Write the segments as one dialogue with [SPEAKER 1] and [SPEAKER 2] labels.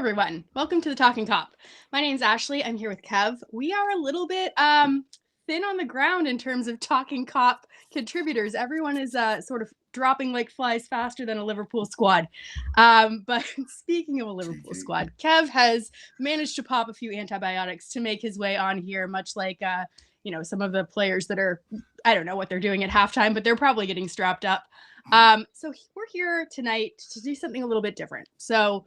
[SPEAKER 1] everyone. Welcome to the Talkin Kop. My name's Ashley. I'm here with Kev. We are a little bit thin on the ground in terms of Talkin Kop contributors. Everyone is sort of dropping like flies faster than a Liverpool squad. But speaking of a Liverpool squad, Kev has managed to pop a few antibiotics to make his way on here, much like some of the players that are, I don't know what they're doing at halftime, but they're probably getting strapped up. So we're here tonight to do something a little bit different. So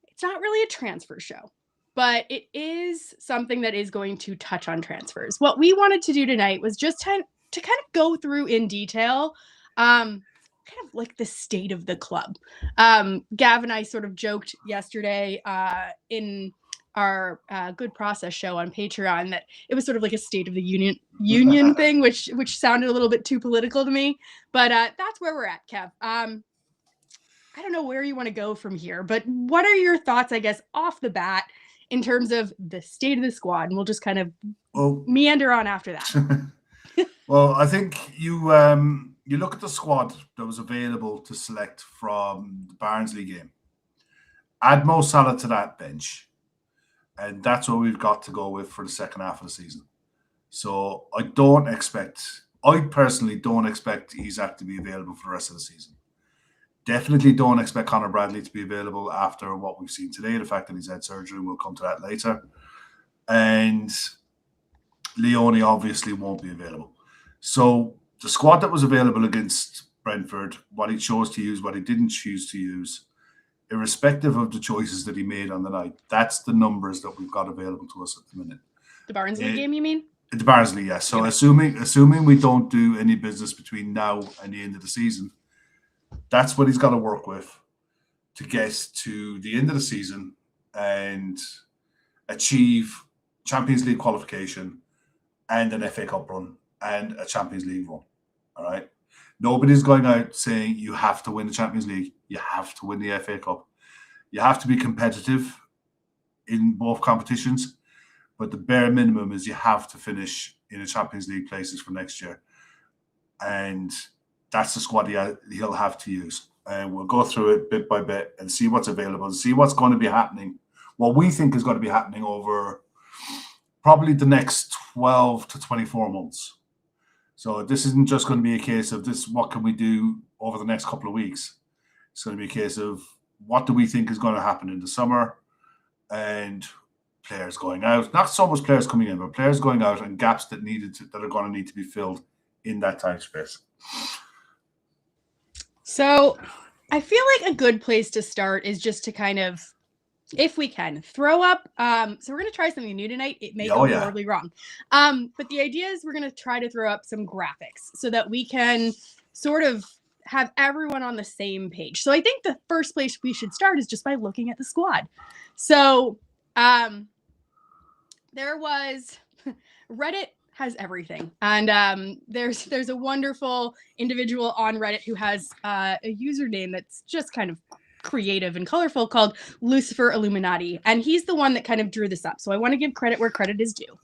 [SPEAKER 1] it's not really a transfer show, but it is something that is going to touch on transfers. What we wanted to do tonight was just to kind of go through in detail, kind of like the state of the club. Gav and I sort of joked yesterday in our Good Process show on Patreon that it was sort of like a State of the Union thing, which sounded a little bit too political to me. But that's where we're at, Kev. I don't know where you want to go from here, but what are your thoughts, I guess, off the bat in terms of the state of the squad? And we'll just kind of meander on after that.
[SPEAKER 2] Well, I think you look at the squad that was available to select from the Barnsley game. Add Mo Salah to that bench, and that's what we've got to go with for the second half of the season. So I personally don't expect Isak to be available for the rest of the season. Definitely don't expect Conor Bradley to be available after what we've seen today, the fact that he's had surgery, we'll come to that later. And Leone obviously won't be available. So the squad that was available against Brentford, what he chose to use, what he didn't choose to use, irrespective of the choices that he made on the night, that's the numbers that we've got available to us at the minute.
[SPEAKER 1] The Barnsley game, you mean?
[SPEAKER 2] The Barnsley, yes. So assuming we don't do any business between now and the end of the season, that's what he's got to work with to get to the end of the season and achieve Champions League qualification and an FA Cup run and a Champions League run. All right. Nobody's going out saying you have to win the Champions League. You have to win the FA Cup. You have to be competitive in both competitions. But the bare minimum is you have to finish in the Champions League places for next year. And that's the squad he'll have to use. And we'll go through it bit by bit and see what's available and see what's going to be happening. What we think is going to be happening over probably the next 12 to 24 months. So this isn't just going to be a case of this, what can we do over the next couple of weeks? It's going to be a case of what do we think is going to happen in the summer and players going out. Not so much players coming in, but players going out and gaps that are going to need to be filled in that time space.
[SPEAKER 1] So I feel like a good place to start is just to kind of, if we can, throw up. So we're going to try something new tonight. It may go horribly wrong. But the idea is we're going to try to throw up some graphics so that we can sort of have everyone on the same page. So I think the first place we should start is just by looking at the squad. So there was Reddit has everything. And there's a wonderful individual on Reddit who has a username that's just kind of creative and colorful called Lucifer Illuminati. And he's the one that kind of drew this up. So I want to give credit where credit is due.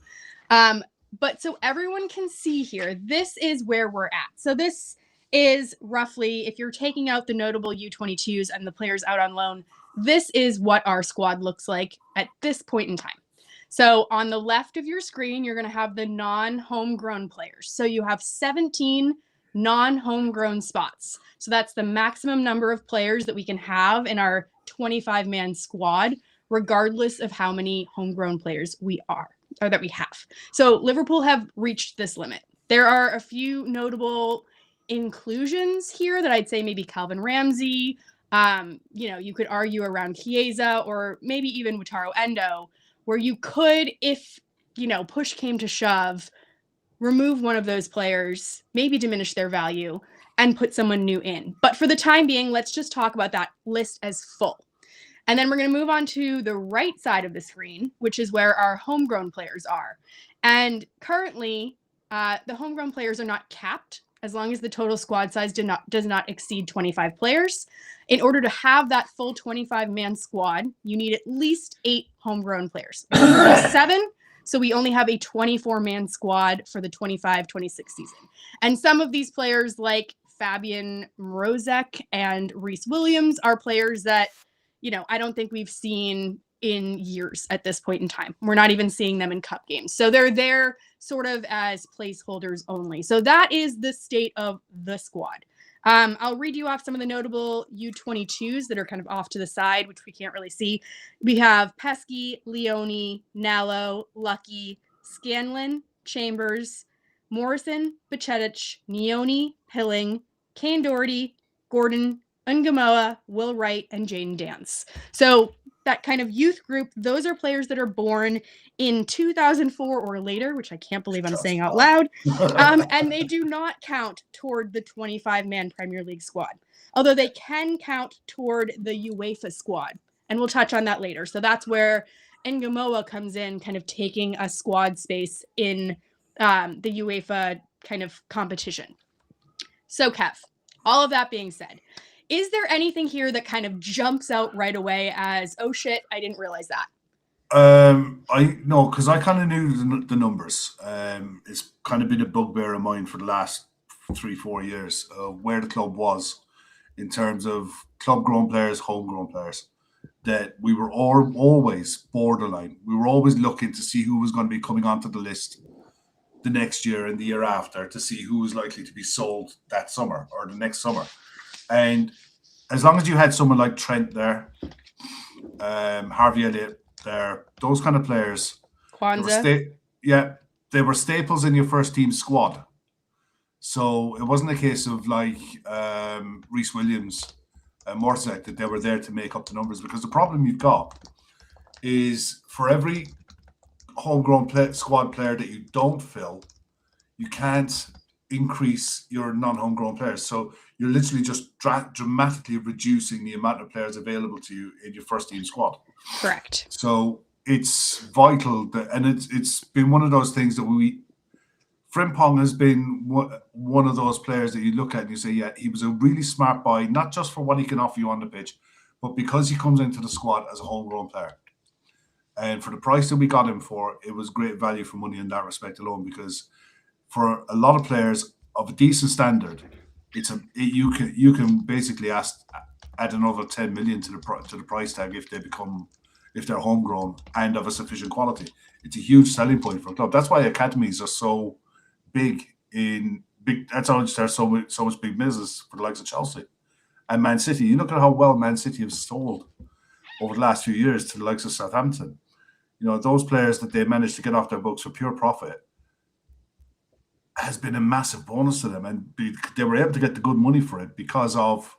[SPEAKER 1] But so everyone can see here, this is where we're at. So this is roughly, if you're taking out the notable U22s and the players out on loan, this is what our squad looks like at this point in time. So on the left of your screen, you're going to have the non-homegrown players. So you have 17 non-homegrown spots. So that's the maximum number of players that we can have in our 25-man squad, regardless of how many homegrown players we are or that we have. So Liverpool have reached this limit. There are a few notable inclusions here that I'd say maybe Calvin Ramsey, you could argue around Chiesa or maybe even Wataru Endo, where you could, if, push came to shove, remove one of those players, maybe diminish their value, and put someone new in. But for the time being, let's just talk about that list as full. And then we're going to move on to the right side of the screen, which is where our homegrown players are. And currently, the homegrown players are not capped as long as the total squad size does not exceed 25 players. In order to have that full 25-man squad, you need at least 8 homegrown players. 7, so we only have a 24-man squad for the 25-26 season. And some of these players, like Fabian Mrozek and Reece Williams, are players that, I don't think we've seen in years at this point in time. We're not even seeing them in cup games. So they're there sort of as placeholders only. So that is the state of the squad. I'll read you off some of the notable U22s that are kind of off to the side, which we can't really see. We have Pesky, Leone, Nallo, Lucky, Scanlon, Chambers, Morrison, Bacetic, Neone, Pilling, Kane Doherty, Gordon, Ungamoa, Will Wright, and Jaden Dance. So that kind of youth group, those are players that are born in 2004 or later, which I can't believe I'm saying out loud. And they do not count toward the 25-man Premier League squad, although they can count toward the UEFA squad. And we'll touch on that later. So that's where Ngamoa comes in, kind of taking a squad space in the UEFA kind of competition. So, Kev, all of that being said, is there anything here that kind of jumps out right away as, oh shit, I didn't realize that?
[SPEAKER 2] Because I kind of knew the numbers. It's kind of been a bugbear of mine for the last 3-4 years of where the club was in terms of club grown players, homegrown players. That we were always borderline. We were always looking to see who was going to be coming onto the list the next year and the year after to see who was likely to be sold that summer or the next summer. And as long as you had someone like Trent there, Harvey Elliott there, those kind of players,
[SPEAKER 1] Kwanzaa.
[SPEAKER 2] They were staples in your first team squad. So it wasn't a case of like Reece Williams and Morsek that they were there to make up the numbers, because the problem you've got is for every homegrown squad player that you don't fill, you can't increase your non-homegrown players. So you're literally just dramatically reducing the amount of players available to you in your first team squad.
[SPEAKER 1] Correct.
[SPEAKER 2] So it's vital that, and it's been one of those things that Frimpong has been one of those players that you look at and you say, yeah, he was a really smart buy, not just for what he can offer you on the pitch, but because he comes into the squad as a homegrown player. And for the price that we got him for, it was great value for money in that respect alone, because for a lot of players of a decent standard, you can basically add another 10 million to the price tag if they're homegrown and of a sufficient quality. It's a huge selling point for a club. That's why academies are so big. That's how there's so much big business for the likes of Chelsea and Man City. You look at how well Man City have sold over the last few years to the likes of Southampton. You know, those players that they managed to get off their books for pure profit has been a massive bonus to them, and they were able to get the good money for it because of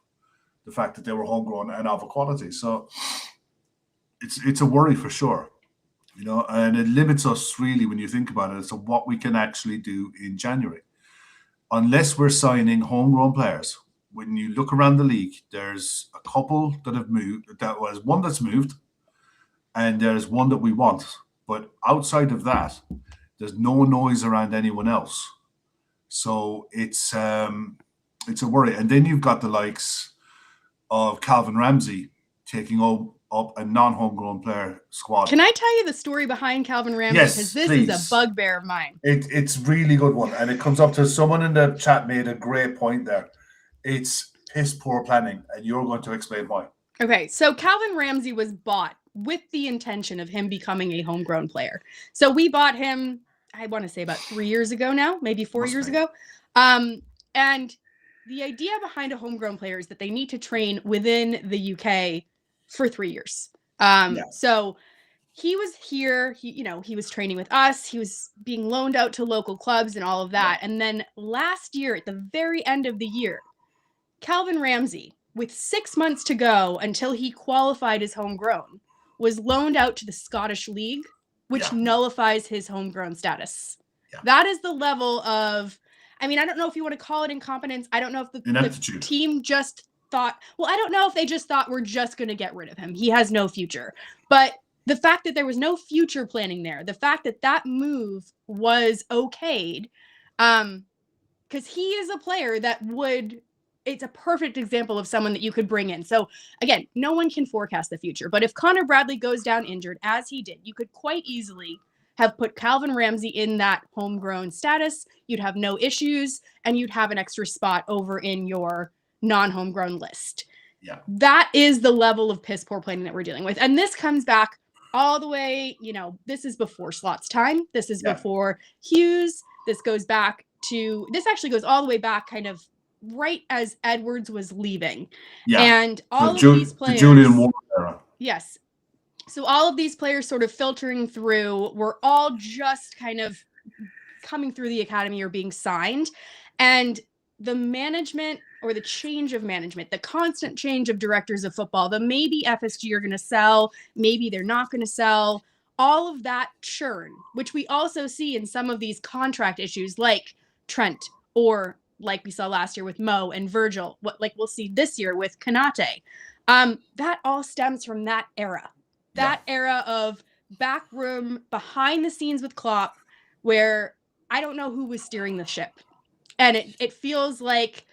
[SPEAKER 2] the fact that they were homegrown and of a quality. So it's a worry for sure, you know, and it limits us really when you think about it as to what we can actually do in January. Unless we're signing homegrown players, when you look around the league, there's a couple that have moved. That was one that's moved, and there's one that we want. But outside of that, there's no noise around anyone else. So it's a worry. And then you've got the likes of Calvin Ramsey taking up a non-homegrown player squad.
[SPEAKER 1] Can I tell you the story behind Calvin Ramsey?
[SPEAKER 2] Yes,
[SPEAKER 1] because this
[SPEAKER 2] please.
[SPEAKER 1] is a bugbear of mine.
[SPEAKER 2] It's really good one. And it comes up to someone in the chat made a great point there. It's piss poor planning, and you're going to explain why.
[SPEAKER 1] Okay, so Calvin Ramsey was bought with the intention of him becoming a homegrown player. So we bought him, I want to say about 3 years ago now, maybe 4 years ago. And the idea behind a homegrown player is that they need to train within the UK for 3 years. So he was here, he was training with us. He was being loaned out to local clubs and all of that. Yeah. And then last year, at the very end of the year, Calvin Ramsey, with 6 months to go until he qualified as homegrown, was loaned out to the Scottish League, which nullifies his homegrown status. Yeah. That is the level of, I mean, I don't know if you want to call it incompetence. I don't know if the team just thought, I don't know if they just thought we're just going to get rid of him. He has no future. But the fact that there was no future planning there, the fact that that move was okayed, because he is a player that it's a perfect example of someone that you could bring in. So again, no one can forecast the future, but if Connor Bradley goes down injured, as he did, you could quite easily have put Calvin Ramsey in that homegrown status. You'd have no issues, and you'd have an extra spot over in your non-homegrown list. Yeah. That is the level of piss poor planning that we're dealing with. And this comes back all the way, this is before Slot's time. This is before Hughes. This actually goes all the way back kind of right as Edwards was leaving.
[SPEAKER 2] Yeah.
[SPEAKER 1] And all of these players.
[SPEAKER 2] The Julian Ward era.
[SPEAKER 1] Yes. So all of these players sort of filtering through were all just kind of coming through the academy or being signed. And the management or the change of management, the constant change of directors of football, the maybe FSG are going to sell, maybe they're not going to sell, all of that churn, which we also see in some of these contract issues like Trent, or like we saw last year with Mo and Virgil, like we'll see this year with Konate. That all stems from that era. That era of backroom, behind the scenes with Klopp, where I don't know who was steering the ship. And it feels like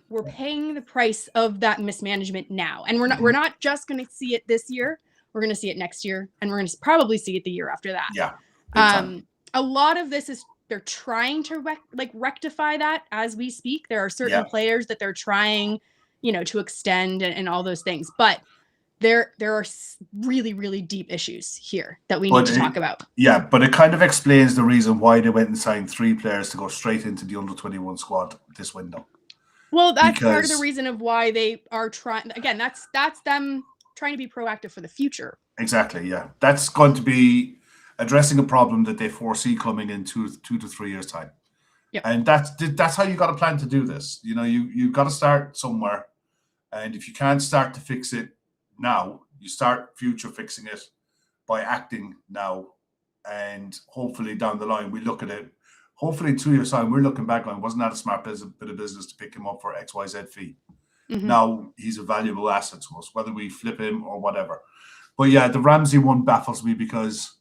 [SPEAKER 1] we're paying the price of that mismanagement now. And we're not just going to see it this year. We're going to see it next year. And we're going to probably see it the year after that.
[SPEAKER 2] Yeah.
[SPEAKER 1] A lot of this is they're trying to rectify that as we speak. There are certain players that they're trying, to extend and all those things. But there are really, really deep issues here that we need to talk about.
[SPEAKER 2] Yeah, but it kind of explains the reason why they went and signed 3 players to go straight into the under-21 squad this window.
[SPEAKER 1] Well, that's part of the reason of why they are trying. Again, that's them trying to be proactive for the future.
[SPEAKER 2] Exactly, yeah. That's going to be addressing a problem that they foresee coming in 2 to 3 years' time.
[SPEAKER 1] Yep.
[SPEAKER 2] And that's how you got to plan to do this. You've got to start somewhere. And if you can't start to fix it now, you start future fixing it by acting now, and hopefully down the line we look at it. Hopefully in 2 years' time we're looking back on, wasn't that a smart bit of business to pick him up for XYZ fee? Mm-hmm. Now he's a valuable asset to us, whether we flip him or whatever. But yeah, the Ramsey one baffles me because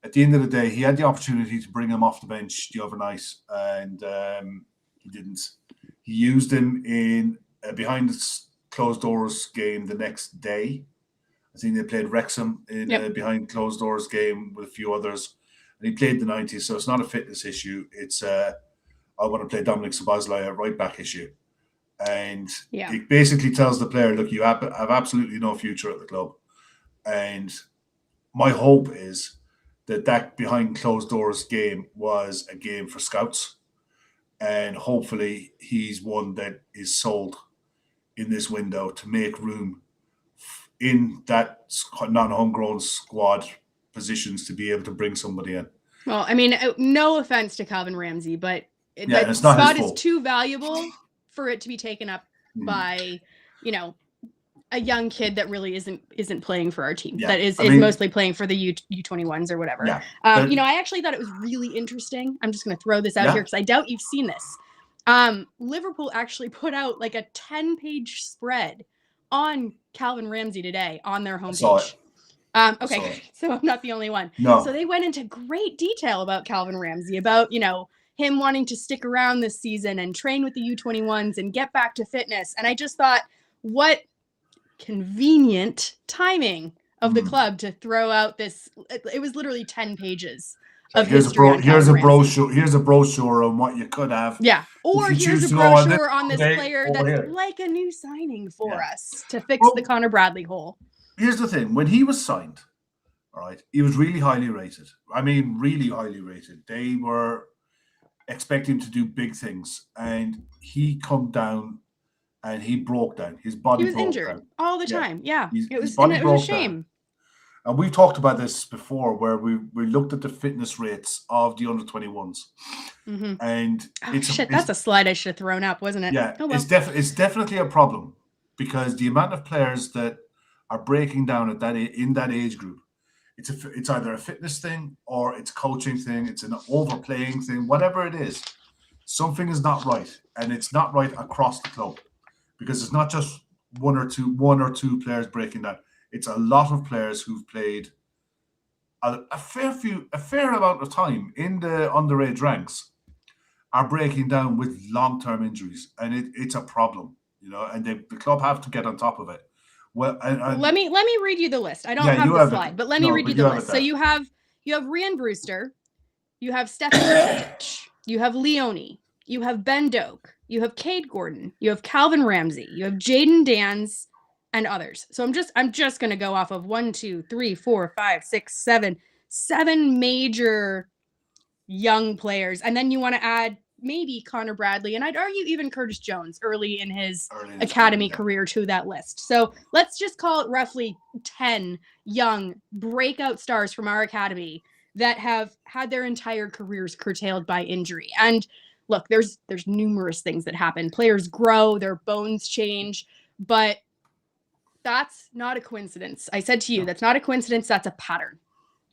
[SPEAKER 2] at the end of the day he had the opportunity to bring him off the bench the other night, and he didn't. He used him in behind the closed doors game the next day. I think they played Wrexham in a behind closed doors game with a few others, and he played the 90s. So it's not a fitness issue. It's I want to play Dominic Szoboszlai at right back issue, and it basically tells the player, look, you have absolutely no future at the club. And my hope is that behind closed doors game was a game for scouts, and hopefully he's one that is sold in this window to make room in that non-homegrown squad positions to be able to bring somebody in.
[SPEAKER 1] Well, I mean, no offense to Calvin Ramsey, but
[SPEAKER 2] that spot
[SPEAKER 1] is too valuable for it to be taken up by, a young kid that really isn't playing for our team. That is mostly playing for the U21s or whatever.
[SPEAKER 2] Yeah,
[SPEAKER 1] I actually thought it was really interesting. I'm just going to throw this out here because I doubt you've seen this. Liverpool actually put out like a 10-page spread on Calvin Ramsey today on their homepage. Okay, so I'm not the only one.
[SPEAKER 2] No.
[SPEAKER 1] So they went into great detail about Calvin Ramsey, about, him wanting to stick around this season and train with the U21s and get back to fitness. And I just thought, what convenient timing of the club to throw out this. It was literally 10 pages.
[SPEAKER 2] Here's a brochure on what you could have.
[SPEAKER 1] Yeah. Or here's a brochure on this player that's like a new signing for us to fix the Connor Bradley hole.
[SPEAKER 2] Here's the thing. When he was signed, all right, he was really highly rated. I mean, really highly rated. They were expecting to do big things. And he come down and he broke down. His body broke down.
[SPEAKER 1] He was injured all the time. Yeah. It was a shame.
[SPEAKER 2] And we've talked about this before, where we looked at the fitness rates of the under-21s, and
[SPEAKER 1] that's a slide I should have thrown up, wasn't it?
[SPEAKER 2] Yeah, it's definitely a problem because the amount of players that are breaking down in that age group, it's either a fitness thing or it's a coaching thing, it's an overplaying thing, whatever it is, something is not right, and it's not right across the club because it's not just one or two players breaking down. It's a lot of players who've played a fair amount of time in the underage ranks are breaking down with long-term injuries, and it's a problem, and the club have to get on top of it. Well,
[SPEAKER 1] let me read you the list. I don't have the slide, but let me read you the list. So you have Rhian Brewster, you have Stefan Rakitic, you have Leone, you have Ben Doak, you have Cade Gordon, you have Calvin Ramsey, you have Jaden Dans, and others. So I'm just going to go off of 1, 2, 3, 4, 5, 6, 7 major young players. And then you want to add maybe Connor Bradley, and I'd argue even Curtis Jones early in his academy career to that list. So let's just call it roughly 10 young breakout stars from our academy that have had their entire careers curtailed by injury. And look, there's numerous things that happen. Players grow, their bones change, but that's not a coincidence. I said to you, that's not a coincidence, that's a pattern.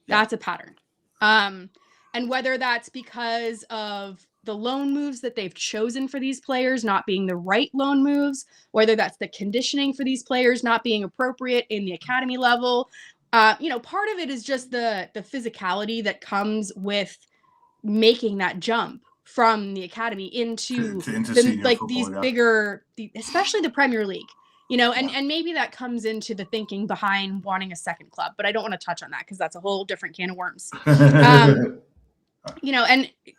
[SPEAKER 1] That's a pattern. And whether that's because of the loan moves that they've chosen for these players not being the right loan moves, whether that's the conditioning for these players not being appropriate in the academy level, part of it is just the physicality that comes with making that jump from the academy into these bigger, especially the Premier League. And maybe that comes into the thinking behind wanting a second club, but I don't want to touch on that because that's a whole different can of worms. And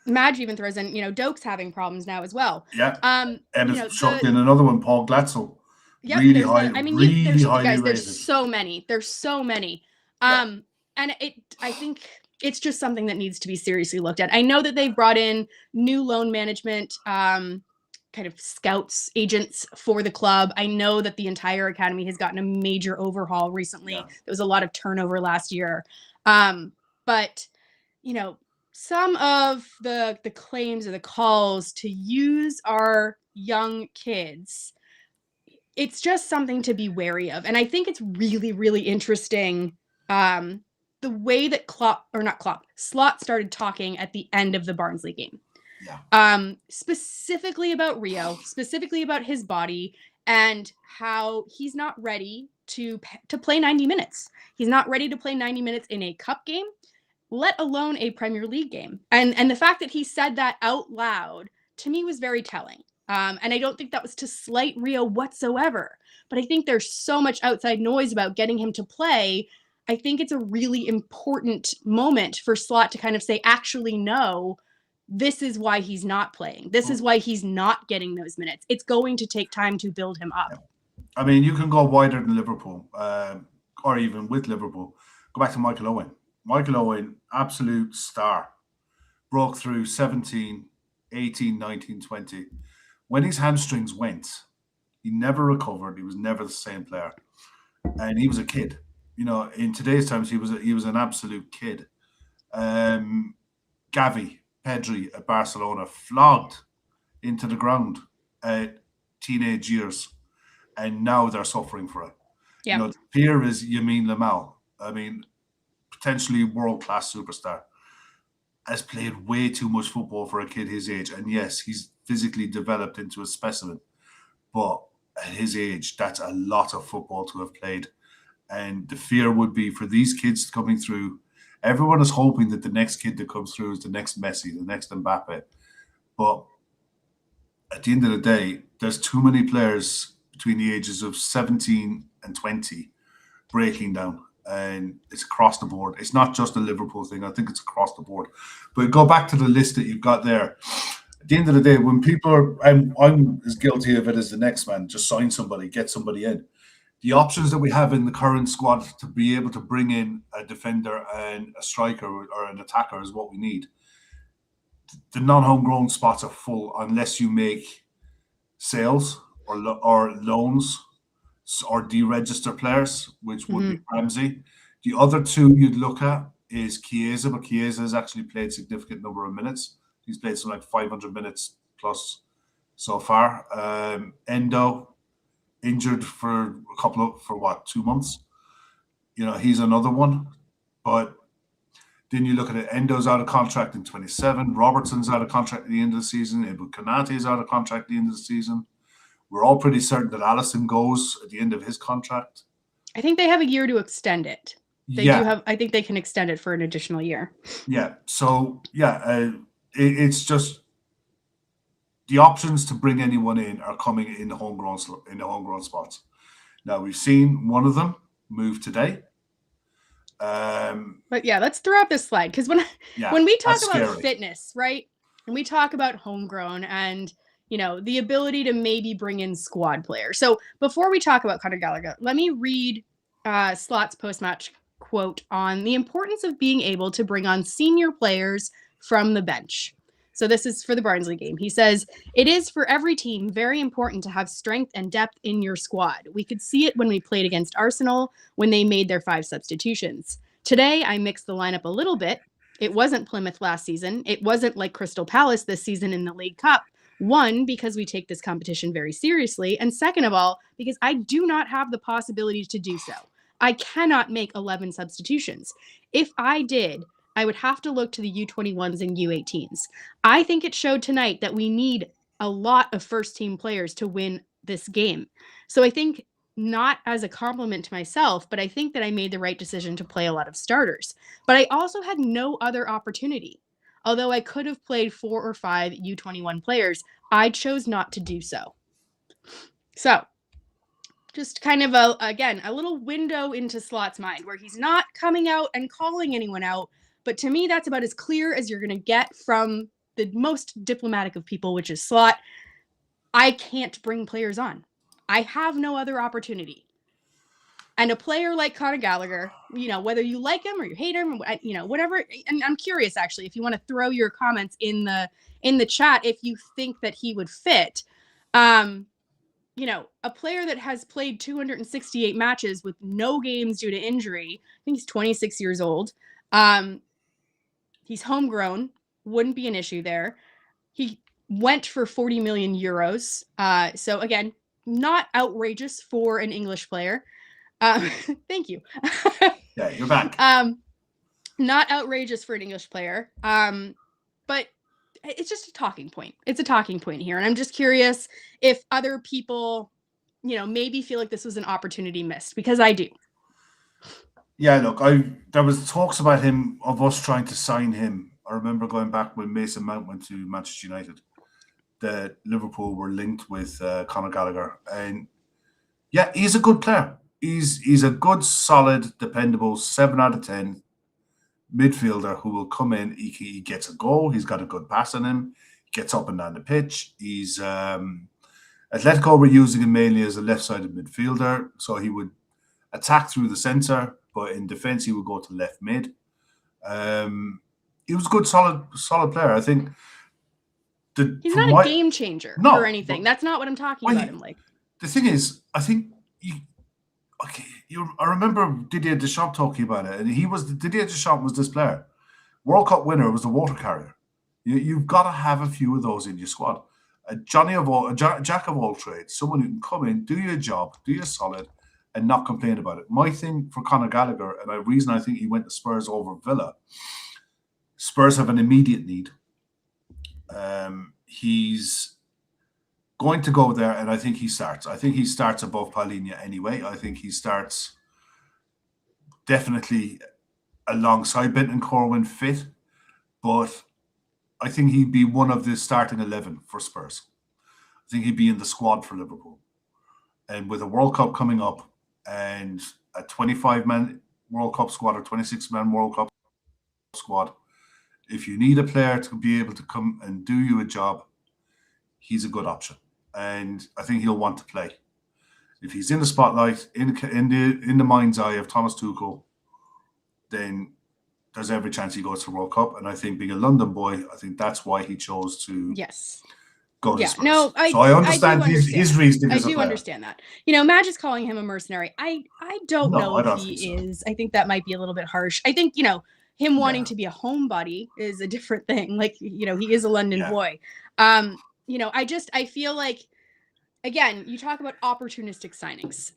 [SPEAKER 1] Madge even throws in, Doak's having problems now as well.
[SPEAKER 2] Yeah. And chucked in another one, Paul Glatzel.
[SPEAKER 1] Yeah,
[SPEAKER 2] really high, really highly rated.
[SPEAKER 1] There's so many. And I think it's just something that needs to be seriously looked at. I know that they've brought in new loan management, kind of scouts, agents for the club. I know that the entire academy has gotten a major overhaul recently. Yeah. There was a lot of turnover last year. But some of the claims or the calls to use our young kids, it's just something to be wary of. And I think it's really, really interesting the way that Slot started talking at the end of the Barnsley game. Yeah. Specifically about Rio, specifically about his body and how he's not ready to play 90 minutes. He's not ready to play 90 minutes in a cup game, let alone a Premier League game. And the fact that he said that out loud to me was very telling. And I don't think that was to slight Rio whatsoever. But I think there's so much outside noise about getting him to play. I think it's a really important moment for Slot to kind of say, actually, no, this is why he's not playing. This is why he's not getting those minutes. It's going to take time to build him up.
[SPEAKER 2] I mean, you can go wider than Liverpool, or even with Liverpool. Go back to Michael Owen. Michael Owen, absolute star. Broke through 17, 18, 19, 20. When his hamstrings went, he never recovered. He was never the same player. And he was a kid. In today's times, he was an absolute kid. Gavi, Pedri at Barcelona, flogged into the ground at teenage years. And now they're suffering for it. Yeah. The peer is Yamin Lamal. I mean, potentially world-class superstar. Has played way too much football for a kid his age. And yes, he's physically developed into a specimen. But at his age, that's a lot of football to have played. And the fear would be for these kids coming through, everyone is hoping that the next kid that comes through is the next Messi, the next Mbappe. But at the end of the day, there's too many players between the ages of 17 and 20 breaking down. And it's across the board. It's not just a Liverpool thing. I think it's across the board. But go back to the list that you've got there. At the end of the day, when people are, I'm as guilty of it as the next man, just sign somebody, get somebody in. The options that we have in the current squad to be able to bring in a defender and a striker or an attacker is what we need. The non-homegrown spots are full unless you make sales or loans or deregister players, which would be Ramsey. The other two you'd look at is Chiesa, but Chiesa has actually played a significant number of minutes. He's played some 500 minutes plus so far. Endo, injured for 2 months. He's another one. But then you look at it, Endo's out of contract in 27. Robertson's out of contract at the end of the season. Ibu Konate is out of contract at the end of the season. We're all pretty certain that Alisson goes at the end of his contract.
[SPEAKER 1] I think they have a year to extend it. I think they can extend it for an additional year.
[SPEAKER 2] Yeah. So, it's just the options to bring anyone in are coming in the homegrown spots. Now, we've seen one of them move today.
[SPEAKER 1] But yeah, let's throw up this slide. Because when we talk about fitness, right? And we talk about homegrown and the ability to maybe bring in squad players. So before we talk about Conor Gallagher, let me read Slot's post-match quote on the importance of being able to bring on senior players from the bench. So this is for the Barnsley game. He says, "It is for every team very important to have strength and depth in your squad. We could see it when we played against Arsenal when they made their 5 substitutions. Today, I mixed the lineup a little bit. It wasn't Plymouth last season. It wasn't like Crystal Palace this season in the League Cup. One, because we take this competition very seriously. And second of all, because I do not have the possibility to do so. I cannot make 11 substitutions. If I did, I would have to look to the U21s and U18s. I think it showed tonight that we need a lot of first team players to win this game. So I think, not as a compliment to myself, but I think that I made the right decision to play a lot of starters. But I also had no other opportunity. Although I could have played 4 or 5 U21 players, I chose not to do so." So just kind of a little window into Slot's mind where he's not coming out and calling anyone out. But to me, that's about as clear as you're going to get from the most diplomatic of people, which is Slot. I can't bring players on. I have no other opportunity. And a player like Conor Gallagher, whether you like him or you hate him, whatever. And I'm curious, actually, if you want to throw your comments in the chat, if you think that he would fit. A player that has played 268 matches with no games due to injury. I think he's 26 years old. He's homegrown. Wouldn't be an issue there. He went for 40 million euros. So again, not outrageous for an English player. Thank you.
[SPEAKER 2] Yeah, you're back.
[SPEAKER 1] Not outrageous for an English player. But it's just a talking point. It's a talking point here. And I'm just curious if other people, maybe feel like this was an opportunity missed, because I do.
[SPEAKER 2] Yeah, look, there was talks about us trying to sign him. I remember going back when Mason Mount went to Manchester United, that Liverpool were linked with Conor Gallagher. And yeah, he's a good player. He's a good, solid, dependable 7 out of 10 midfielder who will come in. He gets a goal. He's got a good pass on him. He gets up and down the pitch. He's Atletico were using him mainly as a left-sided midfielder, so he would attack through the centre, but in defence he would go to left mid. He was a good, solid player. I think.
[SPEAKER 1] He's not a game changer or anything. That's not what I'm talking about him like.
[SPEAKER 2] The thing is, I think I remember Didier Deschamps talking about it, and Didier Deschamps was this player. World Cup winner, was a water carrier. You've got to have a few of those in your squad. A jack of all trades, someone who can come in, do your job, do your solid, and not complain about it. My thing for Conor Gallagher, and the reason I think he went to Spurs over Villa, Spurs have an immediate need. He's going to go there, and I think he starts. I think he starts above Palhinha anyway. I think he starts definitely alongside Benton Corwin fit, but I think he'd be one of the starting 11 for Spurs. I think he'd be in the squad for Liverpool. And with a World Cup coming up and a 25-man World Cup squad or 26-man World Cup squad, if you need a player to be able to come and do you a job, he's a good option. And I think he'll want to play. If he's in the spotlight, in the mind's eye of Thomas Tuchel, then there's every chance he goes to the World Cup. And I think, being a London boy, I think that's why he chose to go to Spurs.
[SPEAKER 1] No,
[SPEAKER 2] I understand his reasoning.
[SPEAKER 1] I do understand that. Madge is calling him a mercenary. I don't know if he is. I think that might be a little bit harsh. I think, him wanting to be a homebody is a different thing. Like, he is a London boy. I feel like, again, you talk about opportunistic signings.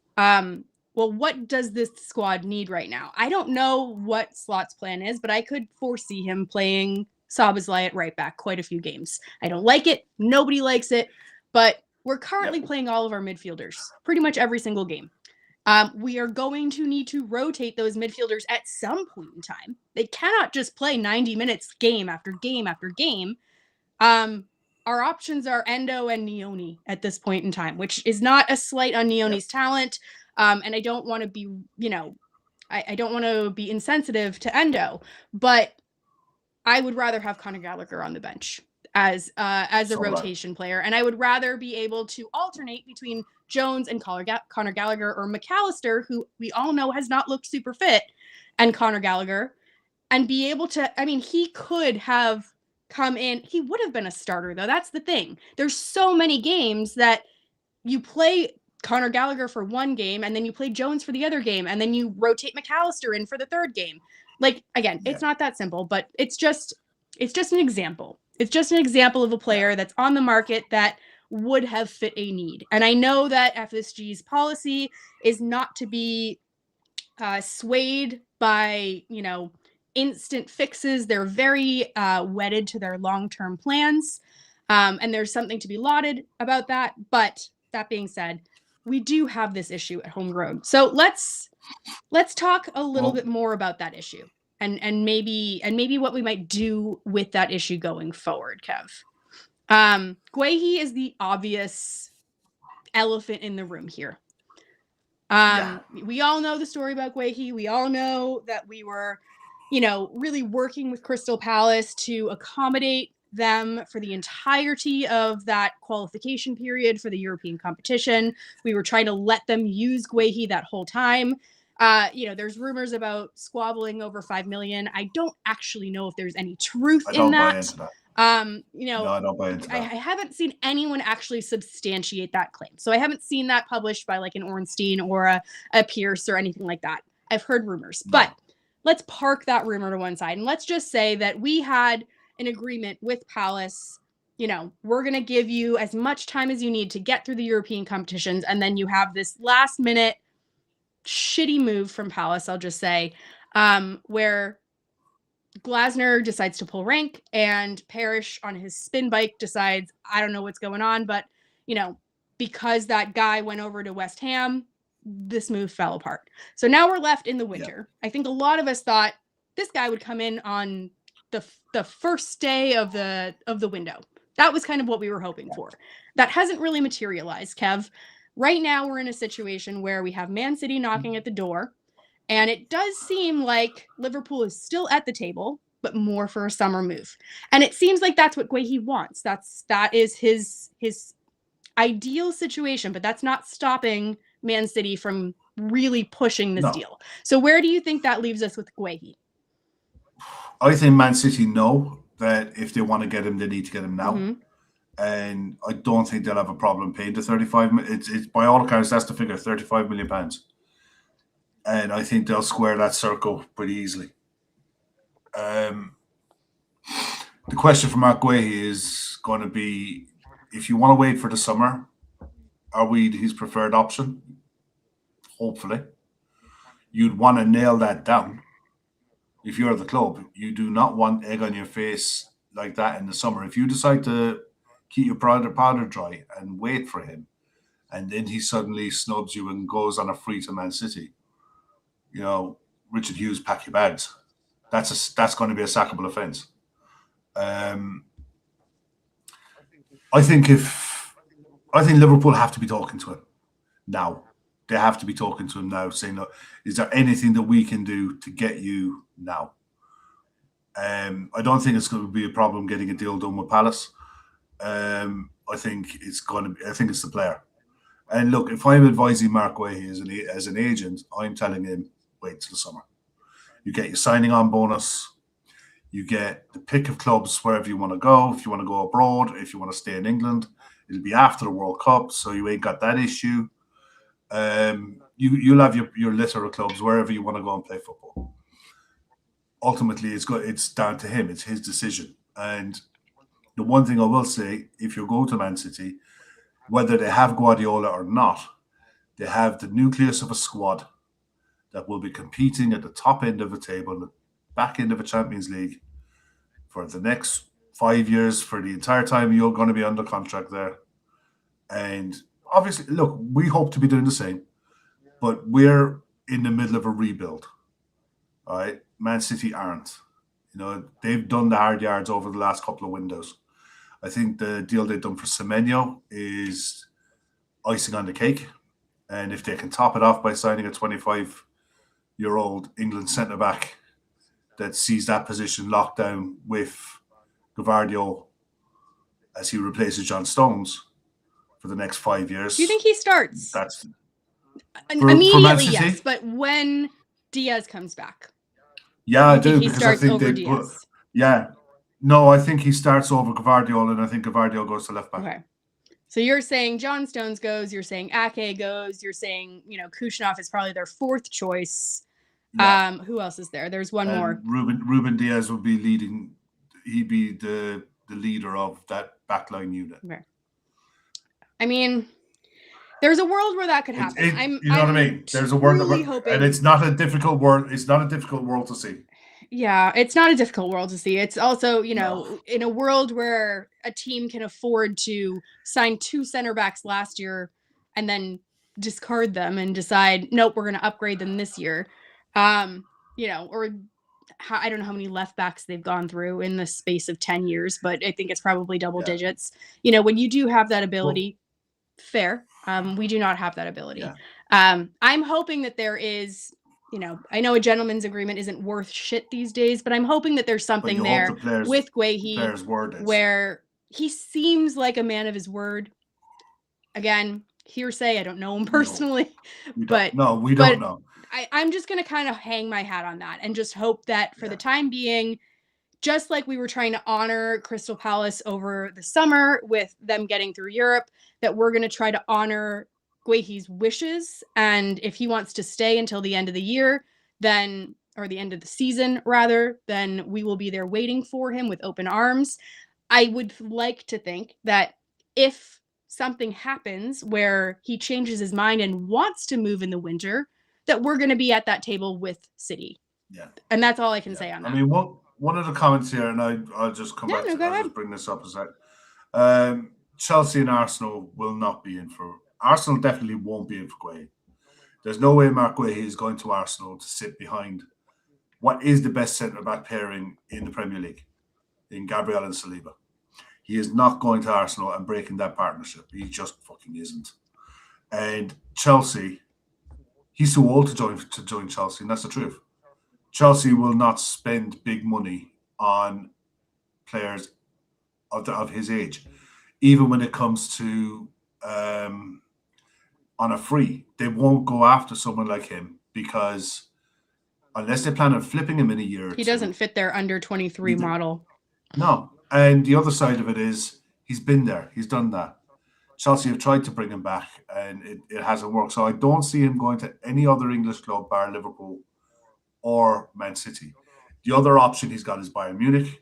[SPEAKER 1] Well, what does this squad need right now? I don't know what Slot's plan is, but I could foresee him playing Szoboszlai at right back quite a few games. I don't like it. Nobody likes it. But we're currently playing all of our midfielders pretty much every single game. We are going to need to rotate those midfielders at some point in time. They cannot just play 90 minutes game after game after game. Our options are Endo and Nioni at this point in time, which is not a slight on Nioni's talent. And I don't want to be, I don't want to be insensitive to Endo, but I would rather have Conor Gallagher on the bench. as a
[SPEAKER 2] So right.
[SPEAKER 1] rotation player, and I would rather be able to alternate between Jones and Conor Gallagher, or McAllister, who we all know has not looked super fit, and Conor Gallagher, and be able to. I mean, he could have come in. He would have been a starter, though. That's the thing. There's so many games that you play Conor Gallagher for one game, and then you play Jones for the other game, and then you rotate McAllister in for the third game. Like, again, it's not that simple, but it's just an example. It's just an example of a player that's on the market that would have fit a need. And I know that FSG's policy is not to be swayed by, instant fixes. They're very wedded to their long-term plans. And there's something to be lauded about that. But that being said, we do have this issue at Homegrown. So let's talk a little bit more about that issue. And maybe what we might do with that issue going forward, Kev. Guehi is the obvious elephant in the room here. We all know the story about Guehi. We all know that we were, really working with Crystal Palace to accommodate them for the entirety of that qualification period for the European competition. We were trying to let them use Guehi that whole time. There's rumors about squabbling over 5 million. I don't actually know if there's any truth in that.
[SPEAKER 2] Buy into that.
[SPEAKER 1] No,
[SPEAKER 2] I don't buy into that.
[SPEAKER 1] I haven't seen anyone actually substantiate that claim. So I haven't seen that published by like an Ornstein or a Pierce or anything like that. I've heard rumors, but let's park that rumor to one side. And let's just say that we had an agreement with Palace. We're going to give you as much time as you need to get through the European competitions. And then you have this last minute shitty move from Palace, I'll just say, where Glasner decides to pull rank and Parrish on his spin bike decides, I don't know what's going on, but, because that guy went over to West Ham, this move fell apart. So now we're left in the winter. I think a lot of us thought this guy would come in on the first day of the window. That was kind of what we were hoping for. That hasn't really materialized, Kev. Right now we're in a situation where we have Man City knocking at the door. And it does seem like Liverpool is still at the table, but more for a summer move. And it seems like that's what Guehi wants. That is his ideal situation, but that's not stopping Man City from really pushing this deal. So where do you think that leaves us with Guehi?
[SPEAKER 2] I think Man City know that if they want to get him, they need to get him now.
[SPEAKER 1] Mm-hmm.
[SPEAKER 2] And I don't think they'll have a problem paying the 35 million. It's by all accounts, that's the figure, 35 million pounds. And I think they'll square that circle pretty easily. The question for Marc Guehi is going to be, if you want to wait for the summer, are we his preferred option? Hopefully. You'd want to nail that down. If you're the club, you do not want egg on your face like that in the summer. If you decide to keep your powder dry and wait for him, and then he suddenly snubs you and goes on a free to Man City, Richard Hughes, pack your bags. That's going to be a sackable offence. I think Liverpool have to be talking to him now. They have to be talking to him now, saying, "Look, is there anything that we can do to get you now?" I don't think it's going to be a problem getting a deal done with Palace. I think it's the player. And look, if I'm advising Marc Guehi as an agent, I'm telling him, wait till the summer. You get your signing on bonus. You get the pick of clubs wherever you want to go. If you want to go abroad, if you want to stay in England, it'll be after the World Cup, so you ain't got that issue. You'll have your litter of clubs wherever you want to go and play football. Ultimately, it's down to him. It's his decision. And the one thing I will say, if you go to Man City, whether they have Guardiola or not, they have the nucleus of a squad that will be competing at the top end of the table, the back end of a Champions League for the next 5 years, for the entire time you're going to be under contract there. And obviously, look, we hope to be doing the same, but we're in the middle of a rebuild. All right? Man City aren't. They've done the hard yards over the last couple of windows. I think the deal they've done for Semenyo is icing on the cake. And if they can top it off by signing a 25-year-old England centre-back that sees that position locked down with Gavardio as he replaces John Stones for the next 5 years.
[SPEAKER 1] Do you think he starts?
[SPEAKER 2] That's
[SPEAKER 1] immediately, yes. But when Diaz comes back,
[SPEAKER 2] yeah, I do,
[SPEAKER 1] he
[SPEAKER 2] because I
[SPEAKER 1] starts
[SPEAKER 2] think
[SPEAKER 1] over
[SPEAKER 2] they
[SPEAKER 1] Diaz.
[SPEAKER 2] Yeah, no, I think he starts over Gvardiol, and I think Gvardiol goes to left back.
[SPEAKER 1] Okay. So you're saying John Stones goes, you're saying Ake goes, you're saying, Kushnov is probably their fourth choice. Yeah. Who else is there? There's one more.
[SPEAKER 2] Ruben Diaz would be leading. He'd be the leader of that backline unit.
[SPEAKER 1] Okay. I mean, there's a world where that could happen.
[SPEAKER 2] You know what I mean? There's a world
[SPEAKER 1] hoping,
[SPEAKER 2] and it's not a difficult world. It's not a difficult world to see.
[SPEAKER 1] Yeah, it's not a difficult world to see. It's also, in a world where a team can afford to sign 2 center backs last year and then discard them and decide, nope, we're going to upgrade them this year. Or I don't know how many left backs they've gone through in the space of 10 years, but I think it's probably double digits. When you do have that ability, fair. We do not have that ability. Yeah. I'm hoping that there is, I know a gentleman's agreement isn't worth shit these days, but I'm hoping that there's something there with Guehi where he seems like a man of his word. Again, hearsay. I don't know him personally,
[SPEAKER 2] we don't know.
[SPEAKER 1] I'm just going to kind of hang my hat on that and just hope that for the time being, just like we were trying to honor Crystal Palace over the summer with them getting through Europe, that we're going to try to honor Guehi's wishes. And if he wants to stay until the end of the year, or the end of the season, rather, then we will be there waiting for him with open arms. I would like to think that if something happens where he changes his mind and wants to move in the winter, that we're going to be at that table with City.
[SPEAKER 2] Yeah.
[SPEAKER 1] And that's all I can say on that.
[SPEAKER 2] I mean, one of the comments here, and I'll just come back to I'll just bring this up a sec. Chelsea and Arsenal will not be in for... Arsenal definitely won't be in for Guehi. There's no way Marc Guehi is going to Arsenal to sit behind what is the best centre-back pairing in the Premier League, in Gabriel and Saliba. He is not going to Arsenal and breaking that partnership. He just fucking isn't. And Chelsea, he's too old to join Chelsea, and that's the truth. Chelsea will not spend big money on players of his age, even when it comes to on a free. They won't go after someone like him because unless they plan on flipping him in a year or
[SPEAKER 1] he doesn't fit their under 23 model.
[SPEAKER 2] No. And the other side of it is he's been there. He's done that. Chelsea have tried to bring him back and it hasn't worked. So I don't see him going to any other English club bar Liverpool or Man City. The other option he's got is Bayern Munich,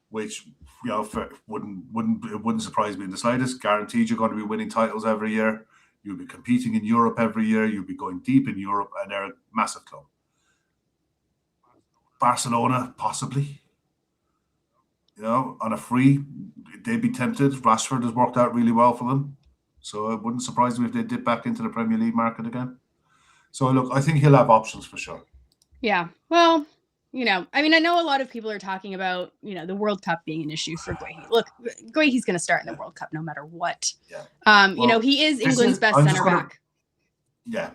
[SPEAKER 2] which it wouldn't surprise me in the slightest. Guaranteed you're going to be winning titles every year. You'll be competing in Europe every year. You'll be going deep in Europe, and they're a massive club. Barcelona, possibly. On a free, they'd be tempted. Rashford has worked out really well for them. So it wouldn't surprise me if they dip back into the Premier League market again. So look, I think he'll have options for sure.
[SPEAKER 1] Yeah. Well, I know a lot of people are talking about, the World Cup being an issue for Guehi. Look, Guehi's going to start in the World Cup no matter what. Yeah. He is England's best center back.
[SPEAKER 2] Yeah.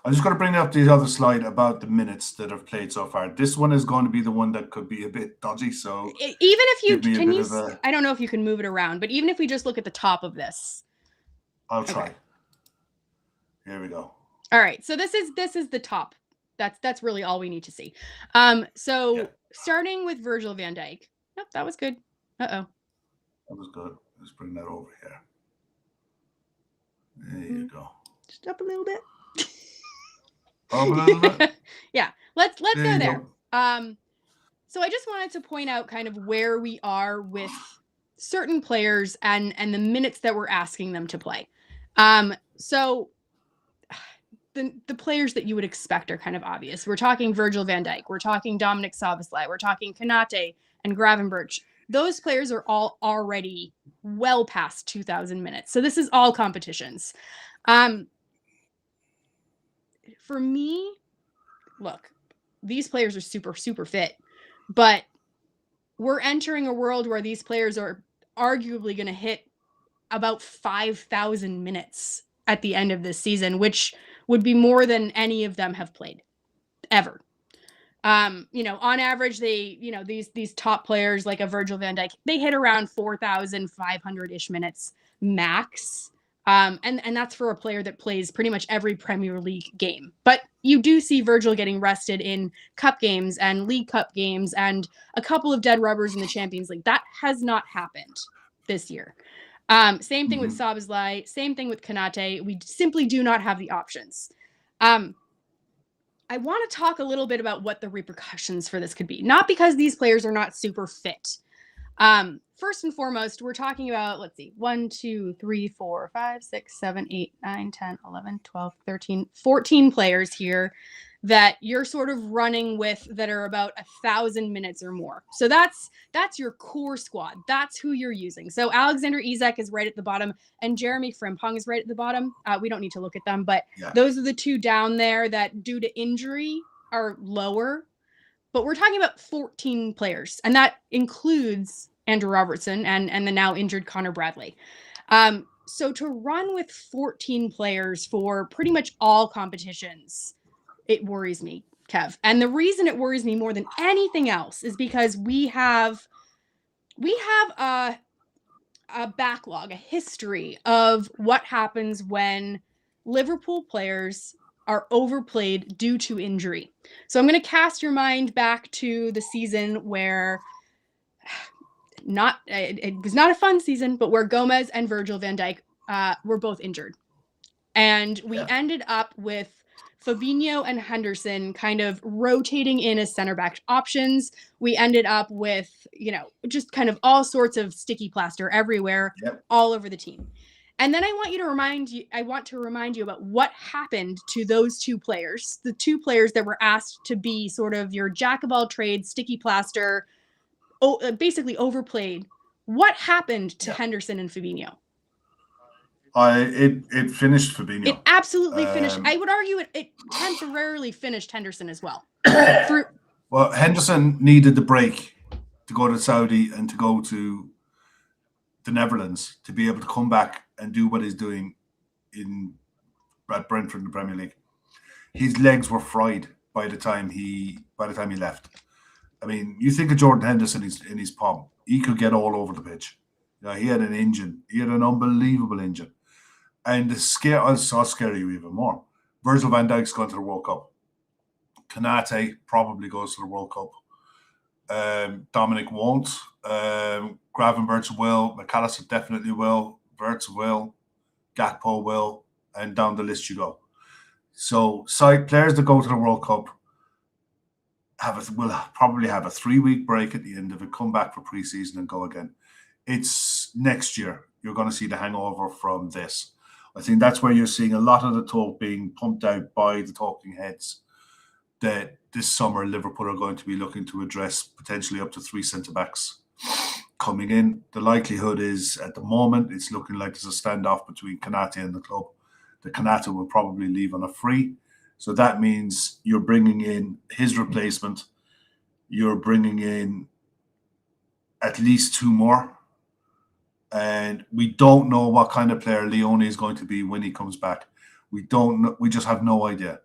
[SPEAKER 2] I'm just going to bring up the other slide about the minutes that have played so far. This one is going to be the one that could be a bit dodgy. So
[SPEAKER 1] even if I don't know if you can move it around, but even if we just look at the top of this.
[SPEAKER 2] I'll try. Okay. Here we go.
[SPEAKER 1] All right. So this is the top. That's really all we need to see. Starting with Virgil van Dijk. Yep, that was good.
[SPEAKER 2] That was good. Let's bring that over here. There you go.
[SPEAKER 1] Just up a little bit.
[SPEAKER 2] Up a little bit.
[SPEAKER 1] Yeah. Let's go there. So I just wanted to point out kind of where we are with certain players and the minutes that we're asking them to play. So the players that you would expect are kind of obvious. We're talking Virgil van Dijk. We're talking Dominic Szoboszlai. We're talking Konate and Gravenberch. Those players are all already well past 2,000 minutes. So this is all competitions. For me, look, these players are super, super fit. But we're entering a world where these players are arguably going to hit about 5,000 minutes at the end of this season, which would be more than any of them have played ever. On average, these top players like a Virgil van Dijk, they hit around 4,500-ish minutes max. And that's for a player that plays pretty much every Premier League game. But you do see Virgil getting rested in cup games and League Cup games and a couple of dead rubbers in the Champions League. That has not happened this year. Same thing with Szoboszlai, same thing with Konate. We simply do not have the options. I want to talk a little bit about what the repercussions for this could be. Not because these players are not super fit. First and foremost, we're talking about, 1, 2, 3, 4, 5, 6, 7, 8, 9, 10, 11, 12, 13, 14 players here that you're sort of running with that are about 1,000 minutes or more. So that's your core squad. That's who you're using. So Alexander Isak is right at the bottom and Jeremy Frimpong is right at the bottom. We don't need to look at them, but those are the two down there that due to injury are lower. But we're talking about 14 players, and that includes Andrew Robertson and the now injured Connor Bradley. So to run with 14 players for pretty much all competitions, it worries me, Kev. And the reason it worries me more than anything else is because we have a backlog, a history of what happens when Liverpool players are overplayed due to injury. So I'm going to cast your mind back to the season where it was not a fun season, but where Gomez and Virgil van Dijk were both injured. And we ended up with Fabinho and Henderson kind of rotating in as center back options. We ended up with, just kind of all sorts of sticky plaster everywhere, all over the team. And then I want to remind you about what happened to those two players, the two players that were asked to be sort of your jack of all trades, sticky plaster, basically overplayed. What happened to Henderson and Fabinho?
[SPEAKER 2] It finished Fabinho.
[SPEAKER 1] It absolutely finished. I would argue it temporarily finished Henderson as well.
[SPEAKER 2] Well, Henderson needed the break to go to Saudi and to go to the Netherlands to be able to come back and do what he's doing at Brentford in the Premier League. His legs were fried by the time he left. I mean, you think of Jordan Henderson in his palm. He could get all over the pitch. He had an engine. He had an unbelievable engine. And I'll scare you even more. Virgil van Dijk's gone to the World Cup. Konate probably goes to the World Cup. Dominic won't. Gravenberch will. McAllister definitely will. Wirtz will. Gakpo will. And down the list you go. So players that go to the World Cup will probably have a 3-week break at the end of it, come back for pre-season and go again. It's next year. You're going to see the hangover from this. I think that's where you're seeing a lot of the talk being pumped out by the talking heads that this summer Liverpool are going to be looking to address potentially up to 3 centre-backs coming in. The likelihood is, at the moment, it's looking like there's a standoff between Konate and the club. The Konate will probably leave on a free. So that means you're bringing in his replacement. You're bringing in at least 2 more. And we don't know what kind of player Leone is going to be when he comes back. We don't know. We just have no idea.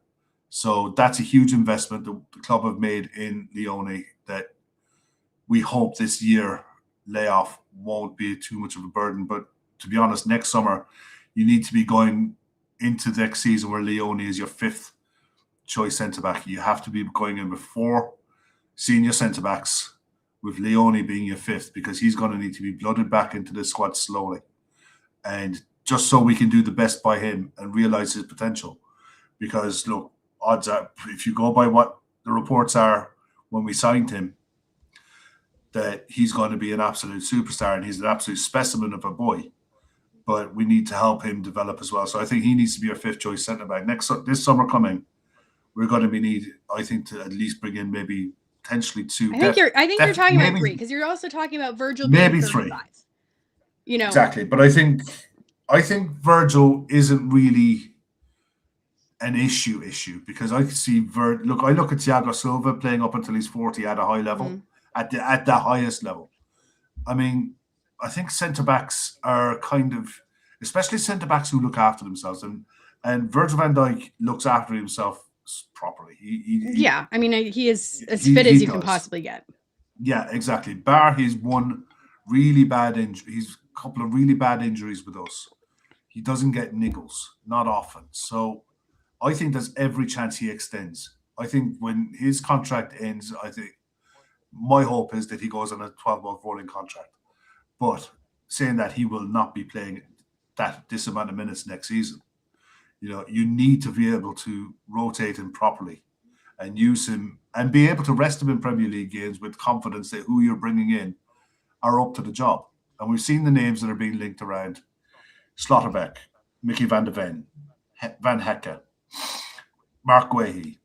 [SPEAKER 2] So that's a huge investment the club have made in Leone that we hope this year layoff won't be too much of a burden. But to be honest, next summer, you need to be going into the next season where Leone is your 5th choice centre-back. You have to be going in with 4 senior centre-backs, with Leone being your 5th, because he's going to need to be blooded back into the squad slowly. And just so we can do the best by him and realise his potential. Because, look, odds are, if you go by what the reports are when we signed him, that he's going to be an absolute superstar and he's an absolute specimen of a boy. But we need to help him develop as well. So I think he needs to be our 5th choice centre-back. This summer coming, we're going to be needed, I think, to at least bring in maybe potentially 2.
[SPEAKER 1] I think you're talking about 3, because you're also talking about Virgil being
[SPEAKER 2] maybe
[SPEAKER 1] 35.
[SPEAKER 2] 3. Exactly. But I think Virgil isn't really an issue because I see I look at Thiago Silva playing up until he's 40 at a high level, at the highest level. I mean, I think centre-backs are kind of, especially centre-backs who look after themselves, and Virgil van Dijk looks after himself properly.
[SPEAKER 1] Yeah, I mean, he is as fit as you can possibly get.
[SPEAKER 2] Yeah, exactly. Bar his one really bad injury, he's a couple of really bad injuries with us. He doesn't get niggles, not often. So I think there's every chance he extends. I think when his contract ends, I think my hope is that he goes on a 12-month rolling contract. But saying that, he will not be playing this amount of minutes next season. You need to be able to rotate him properly and use him and be able to rest him in Premier League games with confidence that who you're bringing in are up to the job. And we've seen the names that are being linked around: Slotterbeck, Mickey van de Ven, Van Hecke, Marc Guehi.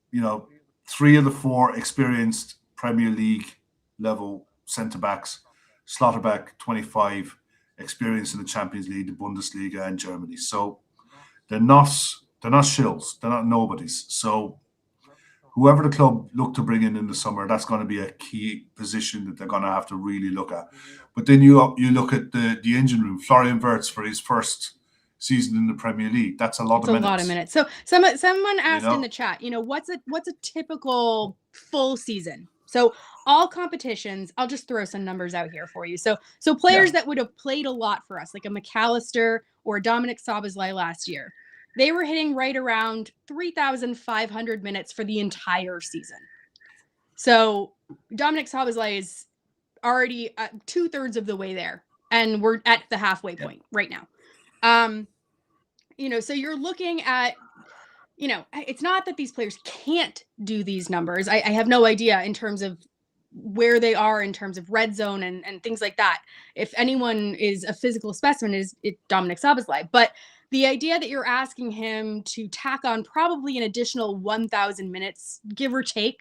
[SPEAKER 2] 3 of the 4 experienced Premier League level centre-backs. Slotterbeck, 25, experienced in the Champions League, the Bundesliga, and Germany. So they're not shills. They're not nobodies. So whoever the club look to bring in the summer, that's going to be a key position that they're going to have to really look at. But then you look at the engine room. Florian Wirtz for his first season in the Premier League. That's a lot of minutes.
[SPEAKER 1] A lot of minutes. So someone asked in the chat, what's a typical full season? So all competitions, I'll just throw some numbers out here for you. So players that would have played a lot for us, like a McAllister or Dominic Szoboszlai last year, they were hitting right around 3,500 minutes for the entire season. So Dominic Szoboszlai is already 2/3 of the way there, and we're at the halfway point right now. So you're looking at, it's not that these players can't do these numbers. I have no idea in terms of where they are in terms of red zone and things like that. If anyone is a physical specimen, it's Dominic Szoboszlai. But the idea that you're asking him to tack on probably an additional 1,000 minutes, give or take,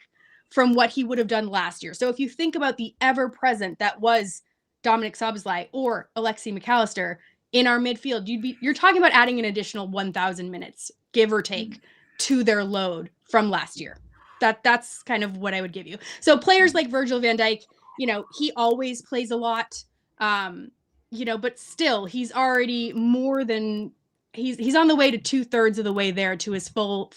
[SPEAKER 1] from what he would have done last year. So if you think about the ever-present that was Dominic Szoboszlai or Alexi McAllister in our midfield, you're talking about adding an additional 1,000 minutes, give or take, to their load from last year. That's kind of what I would give you. So players like Virgil van Dijk, he always plays a lot, but still he's already more than he's on the way to 2/3 of the way there to his full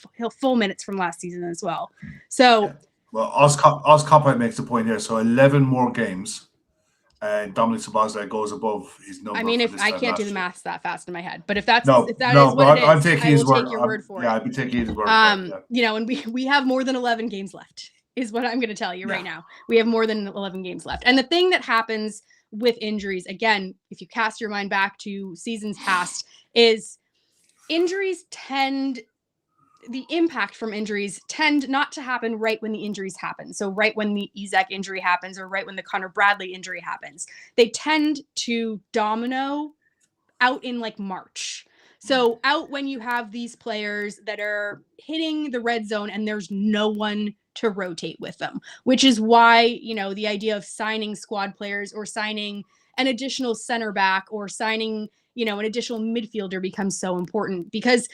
[SPEAKER 1] minutes from last season as well. So
[SPEAKER 2] well, Ozcopite makes the point here. So 11 more games. And Dominic Szoboszlai goes above his number.
[SPEAKER 1] I mean, if I can't do the maths that fast in my head, but if that is
[SPEAKER 2] what
[SPEAKER 1] it is,
[SPEAKER 2] I'm taking his word.
[SPEAKER 1] Take your word for it.
[SPEAKER 2] Yeah, I'd be taking his word for it. Yeah.
[SPEAKER 1] And we have more than 11 games left, is what I'm going to tell you right now. We have more than 11 games left. And the thing that happens with injuries, again, if you cast your mind back to seasons past, is the impact from injuries tend not to happen right when the injuries happen. So right when the Isak injury happens or right when the Connor Bradley injury happens, they tend to domino out in like March. So out when you have these players that are hitting the red zone and there's no one to rotate with them, which is why, the idea of signing squad players or signing an additional center back or signing, an additional midfielder becomes so important. Because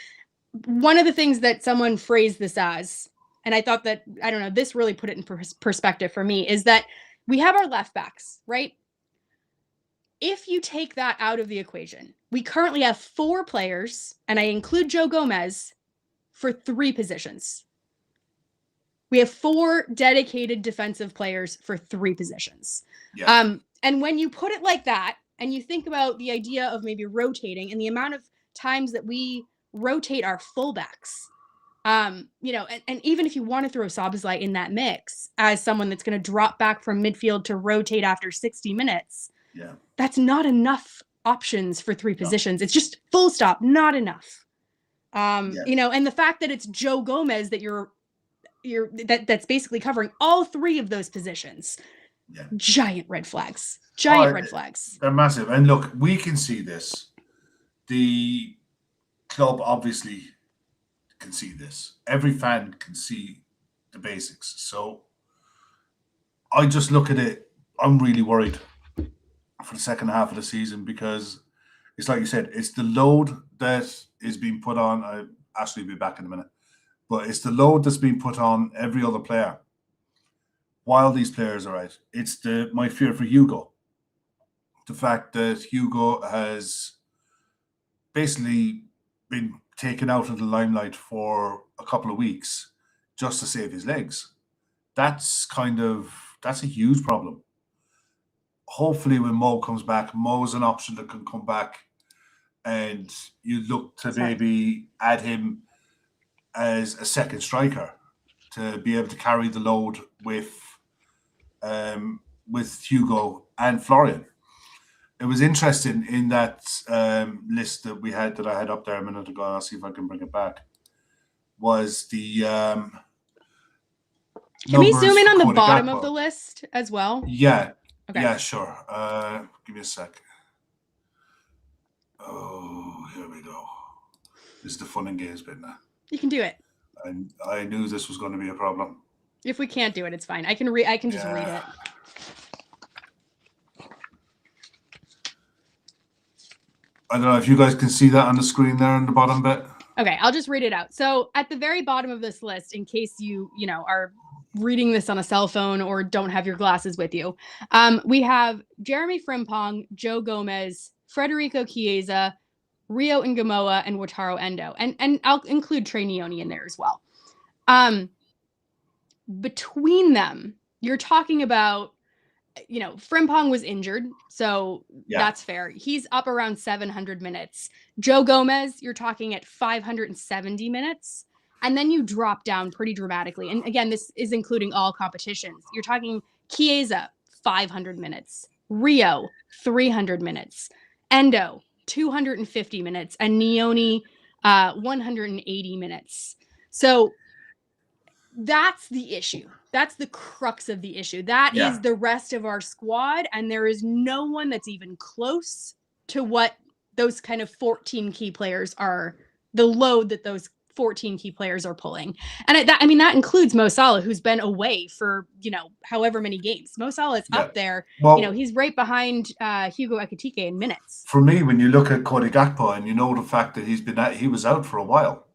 [SPEAKER 1] one of the things that someone phrased this as, and I thought that, I don't know, this really put it in perspective for me, is that we have our left backs, right? If you take that out of the equation, we currently have 4 players, and I include Joe Gomez, for 3 positions. We have 4 dedicated defensive players for 3 positions.
[SPEAKER 2] Yeah.
[SPEAKER 1] And when you put it like that, and you think about the idea of maybe rotating and the amount of times that we rotate our fullbacks, and even if you want to throw Szoboszlai in that mix as someone that's going to drop back from midfield to rotate after 60 minutes, that's not enough options for 3 positions. It's just full stop, not enough. And the fact that it's Joe Gomez that that's basically covering all 3 of those positions. Giant red flags. Red flags.
[SPEAKER 2] They're massive. And look, we can see this. The club obviously can see this. Every fan can see the basics. So I just look at it. I'm really worried for the second half of the season because it's like you said, it's the load that is being put on. Ashley will be back in a minute. But it's the load that's being put on every other player while these players are out. It's my fear for Hugo. The fact that Hugo has basically been taken out of the limelight for a couple of weeks just to save his legs. That's a huge problem. Hopefully when Mo comes back, Mo's an option that can come back, and you look to maybe add him as a second striker to be able to carry the load with Hugo and Florian. It was interesting in that list that I had up there a minute ago. I'll see if I can bring it back. Was the
[SPEAKER 1] can we zoom in on the bottom
[SPEAKER 2] Gakpo
[SPEAKER 1] of the list as well?
[SPEAKER 2] Yeah.
[SPEAKER 1] Okay.
[SPEAKER 2] Yeah, sure. Give me a sec. Oh, here we go. This is the fun and games bit now.
[SPEAKER 1] You can do it.
[SPEAKER 2] And I knew this was going to be a problem.
[SPEAKER 1] If we can't do it, it's fine. I can just read it.
[SPEAKER 2] I don't know if you guys can see that on the screen there in the bottom bit.
[SPEAKER 1] Okay, I'll just read it out. So at the very bottom of this list, in case you are reading this on a cell phone or don't have your glasses with you, we have Jeremy Frimpong, Joe Gomez, Federico Chiesa, Rio Ngamoa, and Wataru Endo. And I'll include Trey Nioni in there as well. Between them, you're talking about, Frimpong was injured, so that's fair. He's up around 700 minutes. Joe Gomez, you're talking at 570 minutes. And then you drop down pretty dramatically. And again, this is including all competitions. You're talking Chiesa, 500 minutes. Rio, 300 minutes. Endo, 250 minutes. And Nioni, 180 minutes. So that's the issue. That's the crux of the issue. That is the rest of our squad. And there is no one that's even close to what those kind of 14 key players are, the load that those 14 key players are pulling. And that includes Mo Salah, who's been away for, however many games. Mo Salah is up there. Well, he's right behind Hugo Ekitike in minutes.
[SPEAKER 2] For me, when you look at Cody Gakpo and the fact that he was out for a while.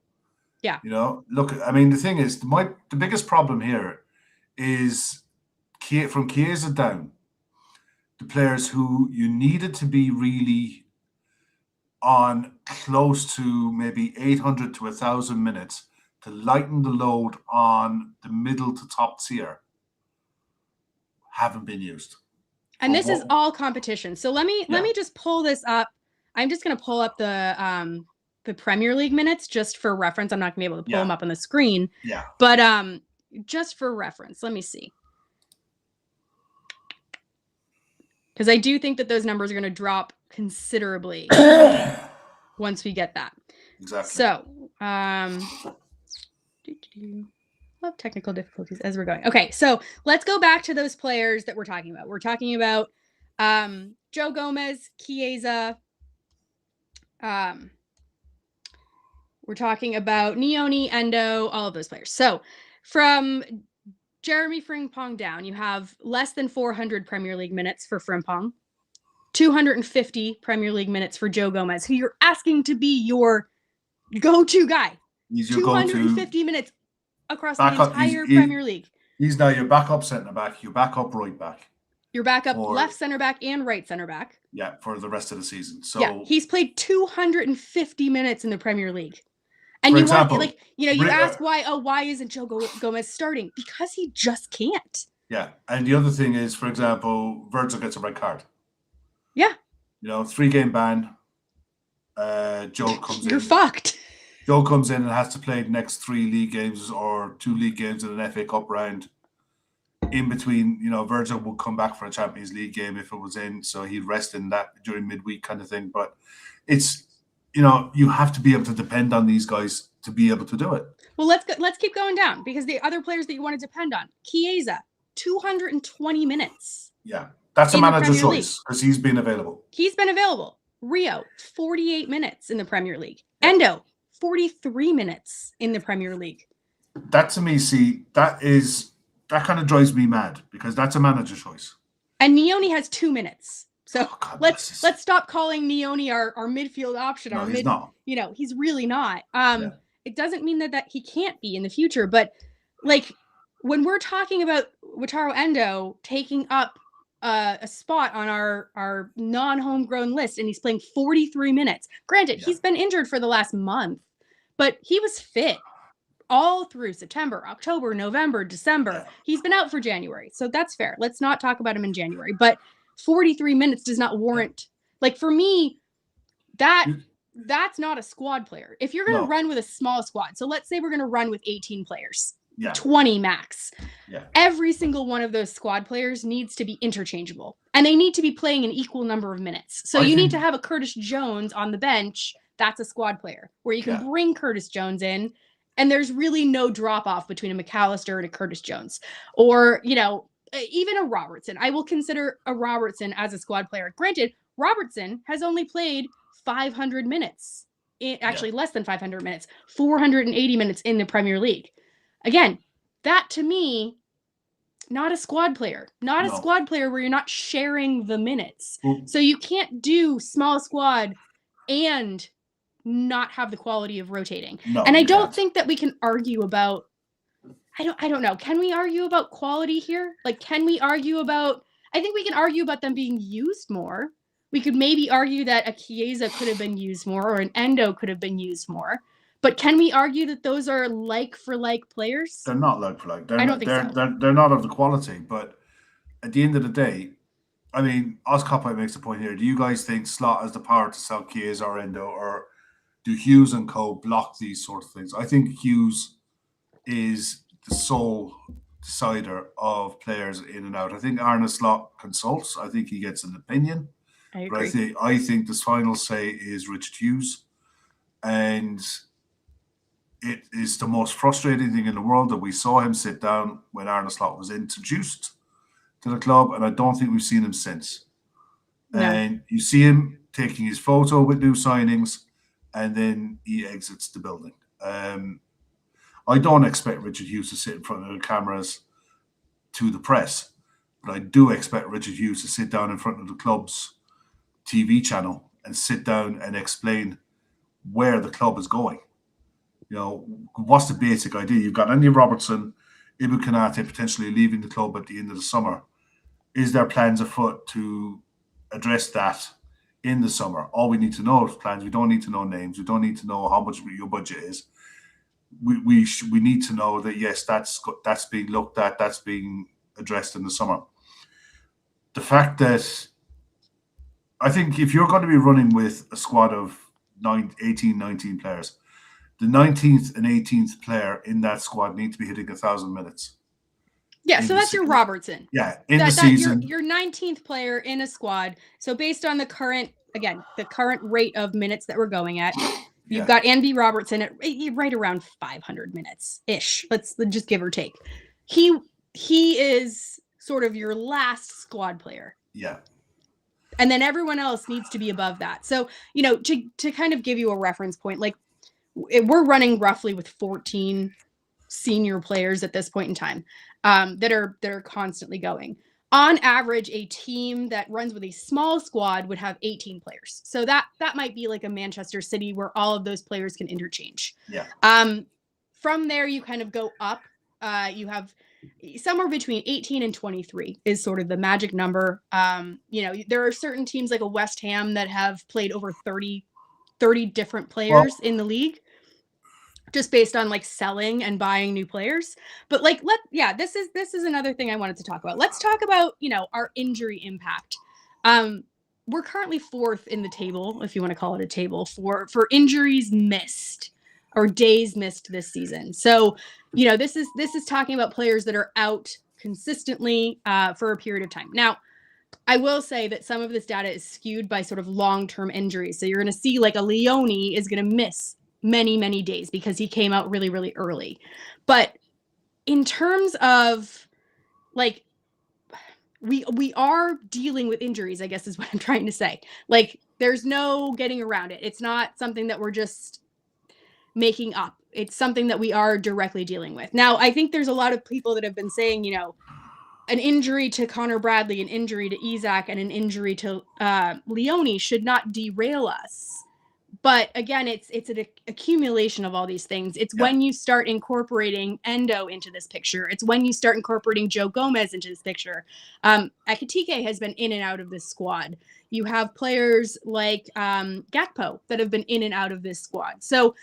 [SPEAKER 1] Yeah.
[SPEAKER 2] The thing is, the biggest problem here is from Chiesa down, the players who you needed to be really on close to maybe 800 to 1,000 minutes to lighten the load on the middle to top tier haven't been used.
[SPEAKER 1] And this is all competition. So let me just pull this up. I'm just going to pull up the Premier League minutes just for reference. I'm not going to be able to pull them up on the screen.
[SPEAKER 2] Yeah.
[SPEAKER 1] But just for reference, let me see. Because I do think that those numbers are going to drop considerably once we get that.
[SPEAKER 2] Exactly.
[SPEAKER 1] So, love technical difficulties as we're going. Okay, so let's go back to those players that we're talking about. We're talking about Joe Gomez, Chiesa. We're talking about Nioni, Endo, all of those players. So from Jeremy Frimpong down, you have less than 400 Premier League minutes for Frimpong, 250 Premier League minutes for Joe Gomez, who you're asking to be your go-to guy.
[SPEAKER 2] He's your
[SPEAKER 1] 250 minutes across the entire Premier League.
[SPEAKER 2] He's now your backup centre-back, your backup right-back.
[SPEAKER 1] Your backup left centre-back and right centre-back.
[SPEAKER 2] Yeah, for the rest of the season. So
[SPEAKER 1] yeah, he's played 250 minutes in the Premier League. And you ask why isn't Joe Gomez starting? Because he just can't.
[SPEAKER 2] Yeah. And the other thing is, for example, Virgil gets a red card.
[SPEAKER 1] Yeah.
[SPEAKER 2] 3-game ban. Joe comes in.
[SPEAKER 1] You're fucked.
[SPEAKER 2] Joe comes in and has to play the next 3 league games or 2 league games in an FA Cup round. In between, Virgil would come back for a Champions League game if it was in, so he'd rest in that during midweek kind of thing. But it's, you have to be able to depend on these guys to be able to do it.
[SPEAKER 1] Well, let's keep going down, because the other players that you want to depend on, Chiesa, 220 minutes.
[SPEAKER 2] Yeah, that's a manager choice because he's been available.
[SPEAKER 1] He's been available. Rio, 48 minutes in the Premier League. Endo, 43 minutes in the Premier League.
[SPEAKER 2] That to me, that kind of drives me mad, because that's a manager choice.
[SPEAKER 1] And Nioni has 2 minutes. So let's stop calling Nioni our midfield option.
[SPEAKER 2] No, he's not.
[SPEAKER 1] He's really not. It doesn't mean that he can't be in the future. But when we're talking about Wataru Endo taking up a spot on our non-homegrown list, and he's playing 43 minutes. Granted, he's been injured for the last month, but he was fit all through September, October, November, December.
[SPEAKER 2] Yeah.
[SPEAKER 1] He's been out for January. So that's fair. Let's not talk about him in January. But 43 minutes does not warrant, like for me, that's not a squad player. If you're going to run with a small squad, so let's say we're going to run with 18 players, 20 max. Every single one of those squad players needs to be interchangeable, and they need to be playing an equal number of minutes. So you need to have a Curtis Jones on the bench. That's a squad player where you can bring Curtis Jones in, and there's really no drop off between a McAllister and a Curtis Jones, or, you know, even a Robertson. I will consider a Robertson as a squad player. Granted, Robertson has only played 500 minutes, actually less than 500 minutes, 480 minutes in the Premier League. Again, that to me, not a squad player, a squad player where you're not sharing the minutes. So you can't do small squad and not have the quality of rotating. And I don't think that we can argue about, I don't know. Can we argue about quality here? Like, can we argue about, I think we can argue about them being used more. We could maybe argue that a Chiesa could have been used more, or an Endo could have been used more. But can we argue that those are like for like players?
[SPEAKER 2] They're not like for like.
[SPEAKER 1] I don't think so.
[SPEAKER 2] They're not of the quality. But at the end of the day, I mean, Ozcopite makes the point here. Do you guys think Slot has the power to sell Chiesa or Endo, or do Hughes and co block these sort of things? I think Hughes is the sole decider of players in and out. I think Arne Slot consults. I think he gets an opinion.
[SPEAKER 1] I agree.
[SPEAKER 2] But I think the final say is Richard Hughes. And it is the most frustrating thing in the world that we saw him sit down when Arne Slot was introduced to the club, and I don't think we've seen him since. No. And you see him taking his photo with new signings, and then he exits the building. I don't expect Richard Hughes to sit in front of the cameras to the press, but I do expect Richard Hughes to sit down in front of the club's TV channel and sit down and explain where the club is going. You know, what's the basic idea? You've got Andy Robertson, Ibu Kanate potentially leaving the club at the end of the summer. Is there plans afoot to address that in the summer? All we need to know is plans. We don't need to know names. We don't need to know how much your budget is. We need to know that, yes, that's being looked at, that's being addressed in the summer. The fact that I think if you're going to be running with a squad of 18, 19 players, the 19th and 18th player in that squad need to be hitting 1,000 minutes.
[SPEAKER 1] Yeah, so that's your Robertson.
[SPEAKER 2] Yeah, the season.
[SPEAKER 1] Your 19th player in a squad. So based on the current rate of minutes that we're going at, you've got Andy Robertson at right around 500 minutes-ish. Let's just give or take. He is sort of your last squad player.
[SPEAKER 2] Yeah.
[SPEAKER 1] And then everyone else needs to be above that. So, you know, to kind of give you a reference point, like we're running roughly with 14 senior players at this point in time that are constantly going. On average, a team that runs with a small squad would have 18 players. So that might be like a Manchester City where all of those players can interchange.
[SPEAKER 2] Yeah.
[SPEAKER 1] From there, you kind of go up. You have somewhere between 18 and 23 is sort of the magic number. You know, there are certain teams like a West Ham that have played over 30 different players in the league, just based on like selling and buying new players. But like, this is another thing I wanted to talk about. Let's talk about, you know, our injury impact. We're currently 4th in the table, if you want to call it a table, for injuries missed or days missed this season. So, you know, this is talking about players that are out consistently for a period of time. Now, I will say that some of this data is skewed by sort of long-term injuries. So you're going to see like a Leone is going to miss many, many days because he came out really, really early. But in terms of like, we are dealing with injuries, I guess is what I'm trying to say. Like, there's no getting around it. It's not something that we're just making up. It's something that we are directly dealing with. Now, I think there's a lot of people that have been saying, you know, an injury to Connor Bradley, an injury to Isak, and an injury to Leone should not derail us. But again, it's an accumulation of all these things. It's when you start incorporating Endo into this picture. It's when you start incorporating Joe Gomez into this picture. Ekitike has been in and out of this squad. You have players like Gakpo that have been in and out of this squad. So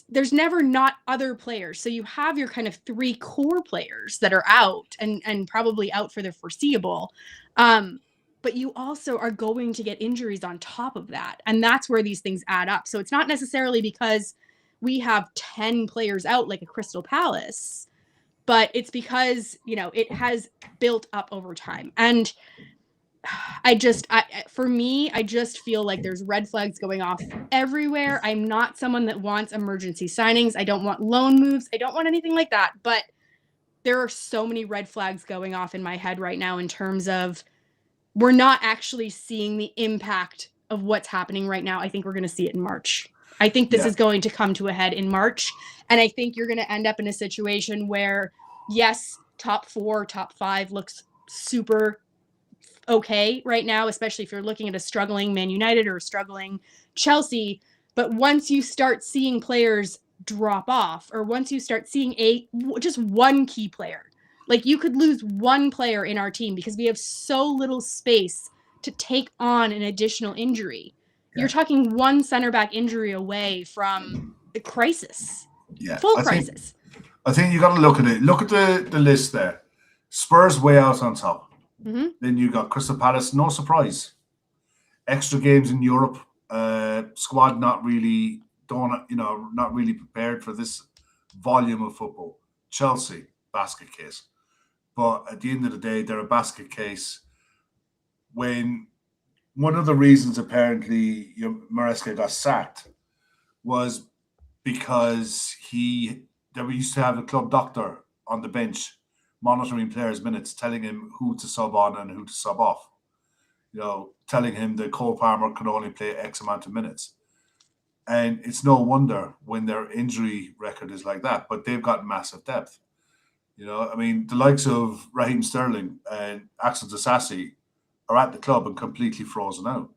[SPEAKER 1] there's never not other players. So you have your kind of 3 core players that are out and probably out for the foreseeable. But you also are going to get injuries on top of that. And that's where these things add up. So it's not necessarily because we have 10 players out like a Crystal Palace, but it's because, it has built up over time. And for me, I just feel like there's red flags going off everywhere. I'm not someone that wants emergency signings. I don't want loan moves. I don't want anything like that. But there are so many red flags going off in my head right now in terms of we're not actually seeing the impact of what's happening right now. I think we're going to see it in March. I think this is going to come to a head in March. And I think you're going to end up in a situation where, yes, top 4, top 5 looks super okay right now, especially if you're looking at a struggling Man United or a struggling Chelsea. But once you start seeing players drop off, or once you start seeing just one key player, like you could lose one player in our team because we have so little space to take on an additional injury. Yeah. You're talking one center back injury away from a crisis.
[SPEAKER 2] Yeah,
[SPEAKER 1] full crisis.
[SPEAKER 2] I think you got to look at it. Look at the list there. Spurs way out on top.
[SPEAKER 1] Mm-hmm.
[SPEAKER 2] Then you got Crystal Palace, no surprise. Extra games in Europe, squad not really prepared for this volume of football. Chelsea, basket case. But at the end of the day, they're a basket case. When one of the reasons apparently Maresca got sacked was because we used to have a club doctor on the bench monitoring players' minutes, telling him who to sub on and who to sub off. Telling him that Cole Palmer could only play X amount of minutes. And it's no wonder when their injury record is like that, but they've got massive depth. The likes of Raheem Sterling and Axel Disasi are at the club and completely frozen out.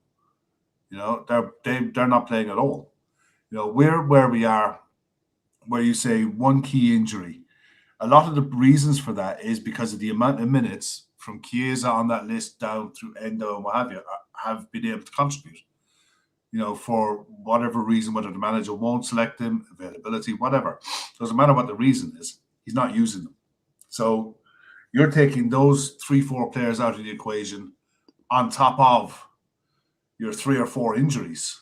[SPEAKER 2] They're not playing at all. We're where we are, where you say one key injury. A lot of the reasons for that is because of the amount of minutes from Chiesa on that list down through Endo and what have you have been able to contribute. For whatever reason, whether the manager won't select him, availability, whatever. Doesn't matter what the reason is, he's not using them. So you're taking those 3-4 players out of the equation on top of your 3 or 4 injuries.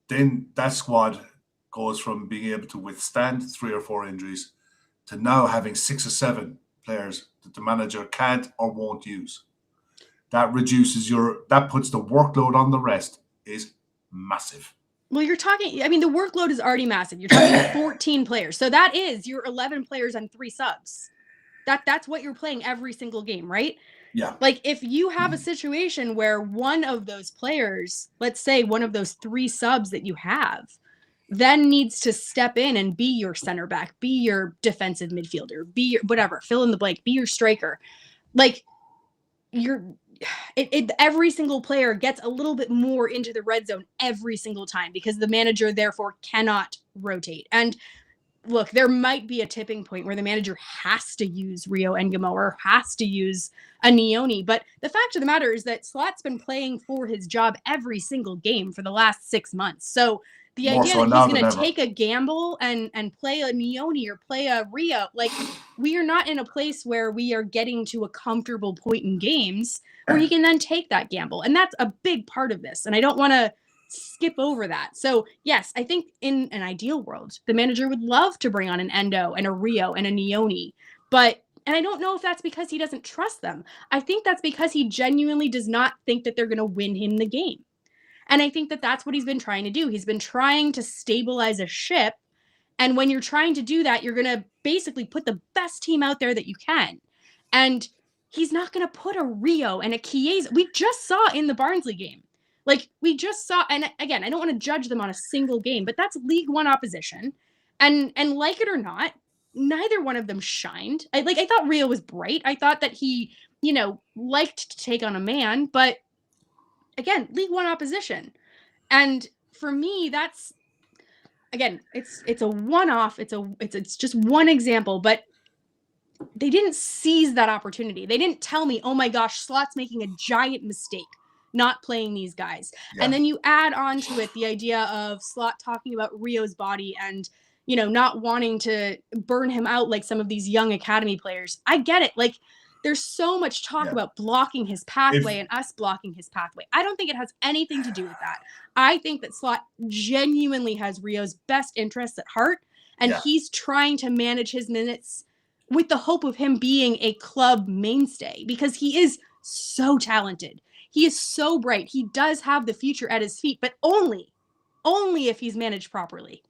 [SPEAKER 2] Then that squad goes from being able to withstand 3 or 4 injuries to now having 6 or 7 players that the manager can't or won't use. That reduces that puts the workload on the rest is massive.
[SPEAKER 1] Well, the workload is already massive. You're talking 14 players. So that is your 11 players and 3 subs. That's what you're playing every single game, right?
[SPEAKER 2] Yeah.
[SPEAKER 1] Like if you have a situation where one of those players, let's say one of those 3 subs that you have, then needs to step in and be your center back, be your defensive midfielder, be your whatever, fill in the blank, be your striker. Like every single player gets a little bit more into the red zone every single time because the manager therefore cannot rotate. And look, there might be a tipping point where the manager has to use Rio Engamo or has to use a Nioni. But the fact of the matter is that Slot's been playing for his job every single game for the last 6 months. So the idea that he's going to take a gamble and play a Nioni or play a Rio, like we are not in a place where we are getting to a comfortable point in games where he can then take that gamble. And that's a big part of this. And I don't want to skip over that. So yes, I think in an ideal world, the manager would love to bring on an Endo and a Rio and a Nioni, and I don't know if that's because he doesn't trust them. I think that's because he genuinely does not think that they're going to win him the game. And I think that that's what he's been trying to do. He's been trying to stabilize a ship. And when you're trying to do that, you're going to basically put the best team out there that you can. And he's not going to put a Rio and a Chiesa. We just saw in the Barnsley game. Like we just saw, and again, I don't want to judge them on a single game, but that's League One opposition. And like it or not, neither one of them shined. I thought Rio was bright. I thought that he, liked to take on a man, but again, League One opposition. And for me, that's, again, it's a one-off. It's just one example, but they didn't seize that opportunity. They didn't tell me, oh my gosh, Slot's making a giant mistake. not playing these guys.
[SPEAKER 2] Yeah.
[SPEAKER 1] And then you add on to it the idea of Slot talking about Rio's body and, you know, not wanting to burn him out like some of these young academy players. I get it. Like, there's so much talk about blocking his pathway and us blocking his pathway. I don't think it has anything to do with that. I think that Slot genuinely has Rio's best interests at heart, and he's trying to manage his minutes with the hope of him being a club mainstay, because he is so talented. He is so bright. He does have the future at his feet, but only if he's managed properly.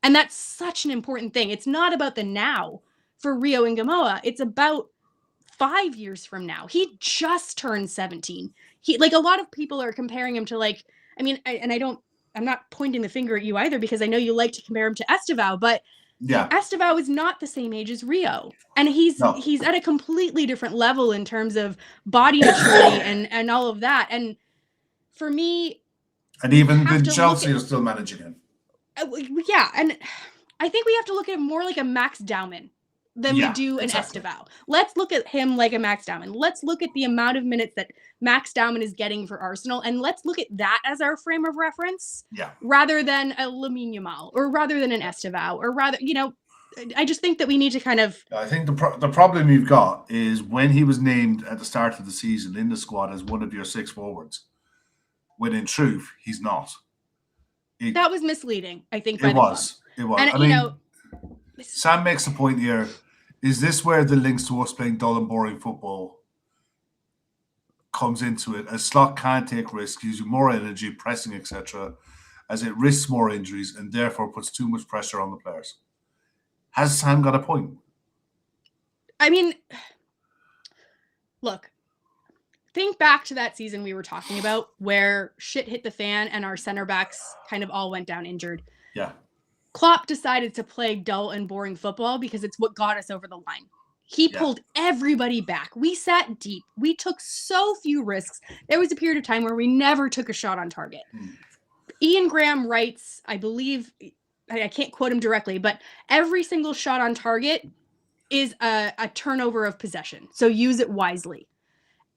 [SPEAKER 1] And that's such an important thing. It's not about the now for Rio and Gamoa. It's about 5 years from now. He just turned 17. He, like, a lot of people are comparing him to, like, I mean, I'm not pointing the finger at you either, because I know you like to compare him to Estevao, but Estevao is not the same age as Rio. And he's at a completely different level in terms of body maturity and all of that. And for me,
[SPEAKER 2] and even the Chelsea are still managing him.
[SPEAKER 1] Yeah, and I think we have to look at him more like a Max Dauman than we do an Estevao. Let's look at him like a Max Dauman. Let's look at the amount of minutes that Max Dauman is getting for Arsenal, and let's look at that as our frame of reference, rather than a Lamine Yamal, or rather than an Estevao, or rather, you know, I just think that we need to kind of...
[SPEAKER 2] I think the problem you've got is when he was named at the start of the season in the squad as one of your 6 forwards, when in truth, he's not.
[SPEAKER 1] That was misleading, I think.
[SPEAKER 2] It was. And,
[SPEAKER 1] I mean,
[SPEAKER 2] Sam makes a point here. Is this where the links to us playing dull and boring football comes into it? As Slot can't take risks, using more energy, pressing, etc., as it risks more injuries and therefore puts too much pressure on the players. Has Sam got a point?
[SPEAKER 1] I mean, look, think back to that season we were talking about where shit hit the fan and our center backs kind of all went down injured.
[SPEAKER 2] Yeah.
[SPEAKER 1] Klopp decided to play dull and boring football because it's what got us over the line. He pulled everybody back. We sat deep. We took so few risks. There was a period of time where we never took a shot on target. Ian Graham writes, I believe, I can't quote him directly, but every single shot on target is a turnover of possession. So use it wisely.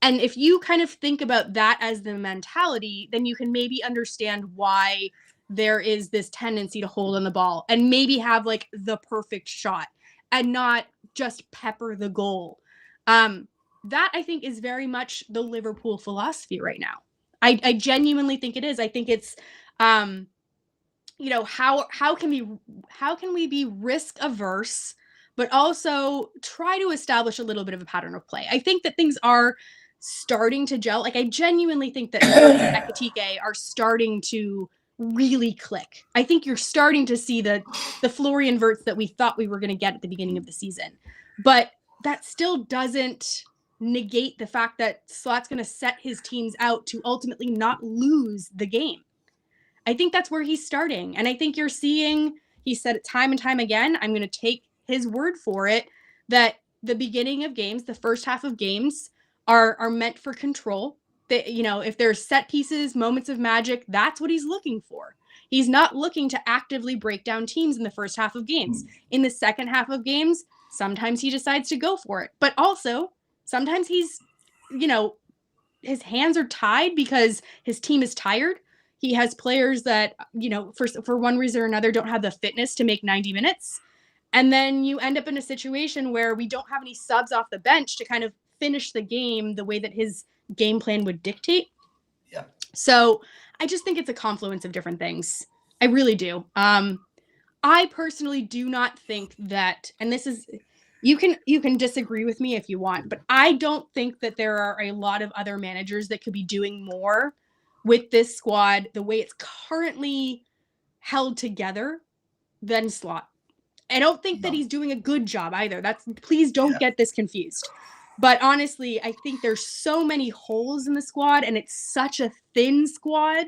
[SPEAKER 1] And if you kind of think about that as the mentality, then you can maybe understand why there is this tendency to hold on the ball and maybe have like the perfect shot and not just pepper the goal. That I think is very much the Liverpool philosophy right now. I genuinely think it is. I think it's, you know, how can we be risk averse, but also try to establish a little bit of a pattern of play. I think that things are starting to gel. Like, I genuinely think that Ekitike are starting to really click. I think you're starting to see the Florian Wirtz that we thought we were going to get at the beginning of the season. But that still doesn't negate the fact that Slot's going to set his teams out to ultimately not lose the game. I think that's where he's starting. And I think you're seeing, he said it time and time again, I'm going to take his word for it, that the beginning of games, the first half of games are meant for control. That, you know, if there's set pieces, moments of magic, that's what he's looking for. He's not looking to actively break down teams in the first half of games. In the second half of games, sometimes he decides to go for it. But also, sometimes he's, you know, his hands are tied because his team is tired. He has players that, you know, for one reason or another don't have the fitness to make 90 minutes. And then you end up in a situation where we don't have any subs off the bench to kind of finish the game the way that his game plan would dictate.
[SPEAKER 2] Yeah.
[SPEAKER 1] So I just think it's a confluence of different things. I really do. I personally do not think that, and this is, you can disagree with me if you want, but I don't think that there are a lot of other managers that could be doing more with this squad the way it's currently held together than Slot. I don't think that he's doing a good job either. Please don't get this confused. But honestly, I think there's so many holes in the squad and it's such a thin squad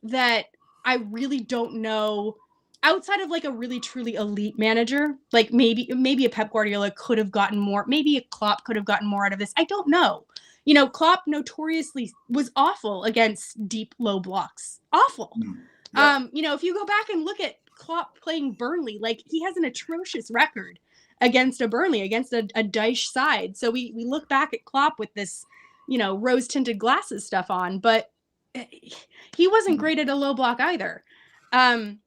[SPEAKER 1] that I really don't know, outside of like a really truly elite manager, like maybe a Pep Guardiola could have gotten more, maybe a Klopp could have gotten more out of this. I don't know. You know, Klopp notoriously was awful against deep low blocks. Awful. You know, if you go back and look at Klopp playing Burnley, like he has an atrocious record against a Burnley, against a Dyche side. So we look back at Klopp with this, you know, rose-tinted glasses stuff on. But he wasn't great at a low block either. I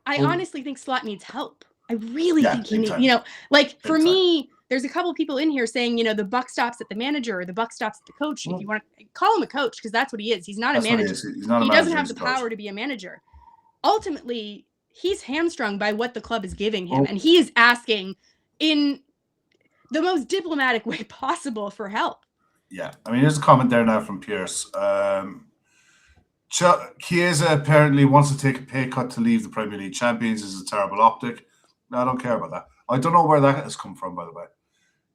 [SPEAKER 1] honestly think Slot needs help. I really think he needs, like for me, there's a couple people in here saying, the buck stops at the manager or the buck stops at the coach. If you want to call him a coach, because that's what he is. He's not a manager. He doesn't have the power to be a manager. Ultimately, he's hamstrung by what the club is giving him, and he is asking in the most diplomatic way possible for help.
[SPEAKER 2] Yeah, I mean, here's a comment there now from Pierce. Chiesa apparently wants to take a pay cut to leave the Premier League champions. Is a terrible optic. No, I don't care about that. I don't know where that has come from, by the way.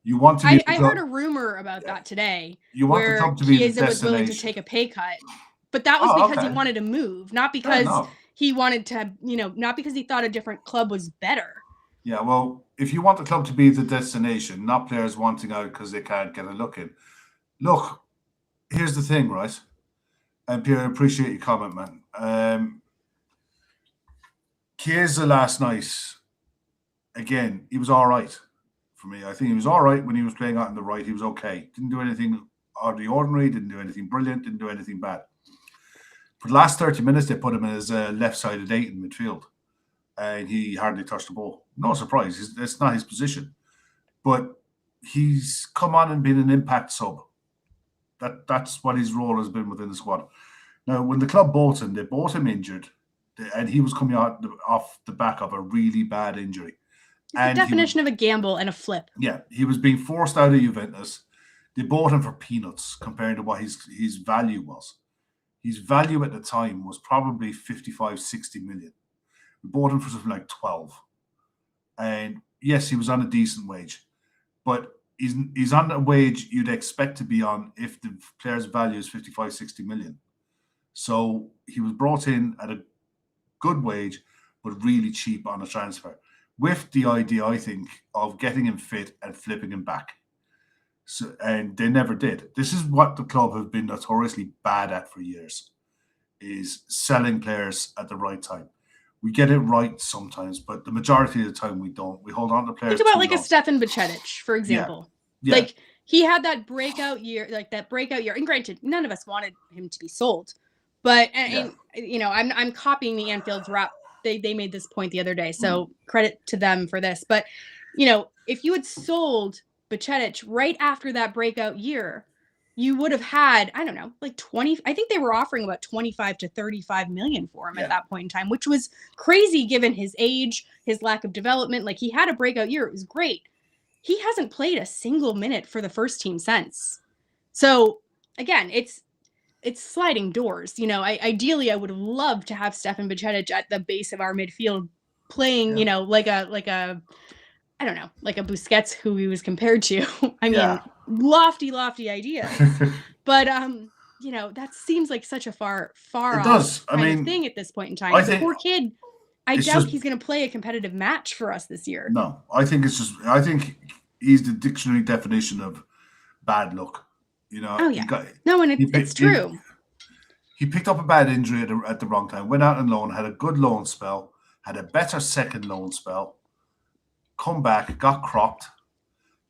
[SPEAKER 2] You want to?
[SPEAKER 1] I heard a rumor about that today.
[SPEAKER 2] You want the club to be
[SPEAKER 1] Chiesa was willing to take a pay cut, but that was because he wanted to move, not because he wanted to. Not because he thought a different club was better.
[SPEAKER 2] Yeah, well, if you want the club to be the destination, not players wanting out because they can't get a look in. Look, here's the thing, right? And Pierre, I appreciate your comment, man. Chiesa last night, again, he was all right for me. I think he was all right when he was playing out on the right. He was okay. Didn't do anything out of the ordinary, didn't do anything brilliant, didn't do anything bad. For the last 30 minutes, they put him as left-sided 8 in midfield. And he hardly touched the ball. No surprise. It's not his position. But he's come on and been an impact sub. That's what his role has been within the squad. Now, when the club bought him, they bought him injured, and he was coming out off the back of a really bad injury.
[SPEAKER 1] It's the definition of a gamble and a flip.
[SPEAKER 2] Yeah, he was being forced out of Juventus. They bought him for peanuts compared to what his value was. His value at the time was probably 55, 60 million. We bought him for something like 12. And yes, he was on a decent wage, but he's on a wage you'd expect to be on if the player's value is 55, 60 million. So he was brought in at a good wage, but really cheap on a transfer, with the idea, I think, of getting him fit and flipping him back. So, and they never did. This is what the club have been notoriously bad at for years, is selling players at the right time. We get it right sometimes, but the majority of the time we don't. We hold on to players.
[SPEAKER 1] Think about like a Stefan Bajcetic, for example.
[SPEAKER 2] Yeah.
[SPEAKER 1] Like he had that breakout year, And granted, none of us wanted him to be sold, but and I'm copying the Anfield's rap. They made this point the other day, so credit to them for this. But if you had sold Bajcetic right after that breakout year, you would have had, I don't know, like 20. I think they were offering about 25 to 35 million for him at that point in time, which was crazy given his age, his lack of development. Like he had a breakout year. It was great. He hasn't played a single minute for the first team since. So again, it's sliding doors. Ideally I would have loved to have Stefan Bajcetic at the base of our midfield playing, like a I don't know, like a Busquets who he was compared to. I mean, lofty idea. But that seems like such a far off kind of thing at this point in time. The poor kid, I doubt he's going to play a competitive match for us this year.
[SPEAKER 2] No, I think he's the dictionary definition of bad luck.
[SPEAKER 1] Oh yeah. It's true.
[SPEAKER 2] He picked up a bad injury at the wrong time, went out on loan, had a good loan spell, had a better second loan spell, come back, got cropped,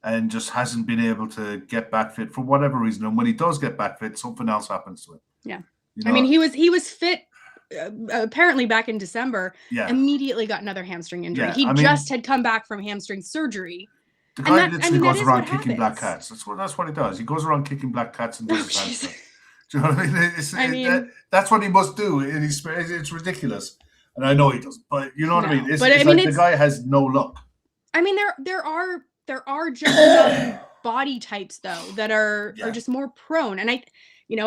[SPEAKER 2] and just hasn't been able to get back fit for whatever reason. And when he does get back fit, something else happens to him.
[SPEAKER 1] Yeah. I mean, he was fit apparently back in December, immediately got another hamstring injury.
[SPEAKER 2] Yeah.
[SPEAKER 1] He just had come back from hamstring surgery.
[SPEAKER 2] The guy literally goes around kicking black cats. That's what he does. He goes around kicking black cats and does his hamstring. Do you know what I mean? That's what he must do. It's ridiculous. And I know he doesn't, but you know what I mean? It's like the guy has no luck.
[SPEAKER 1] I mean, there are just enough body types though that are just more prone, and I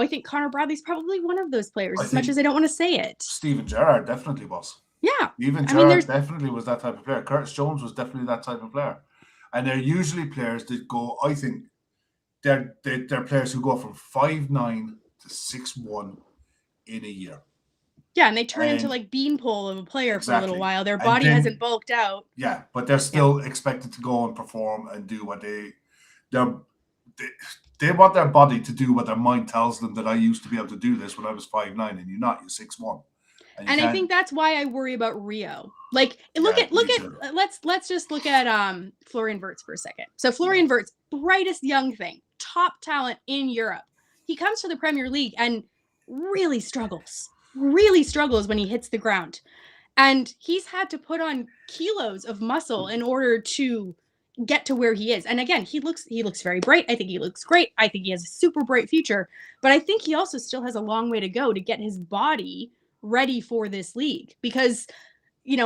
[SPEAKER 1] think Connor Bradley's probably one of those players. As much as I don't want to say it,
[SPEAKER 2] Steven Gerrard definitely was.
[SPEAKER 1] Yeah,
[SPEAKER 2] even Gerrard definitely was that type of player. Curtis Jones was definitely that type of player, and they're usually players that go. I think they're players who go from 5'9" to 6'1" in a year.
[SPEAKER 1] Yeah, and they turn into like beanpole of a player for a little while. Their body hasn't bulked out.
[SPEAKER 2] Yeah, but they're still expected to go and perform and do what they want their body to do what their mind tells them, that I used to be able to do this when I was 5'9", and you're not. You're 6'1".
[SPEAKER 1] And I think that's why I worry about Rio. Like let's just look at Florian Wirtz for a second. So Florian Wirtz, brightest young thing, top talent in Europe. He comes to the Premier League and really struggles when he hits the ground. And he's had to put on kilos of muscle in order to get to where he is. And again, he looks very bright. I think he looks great. I think he has a super bright future. But I think he also still has a long way to go to get his body ready for this league, because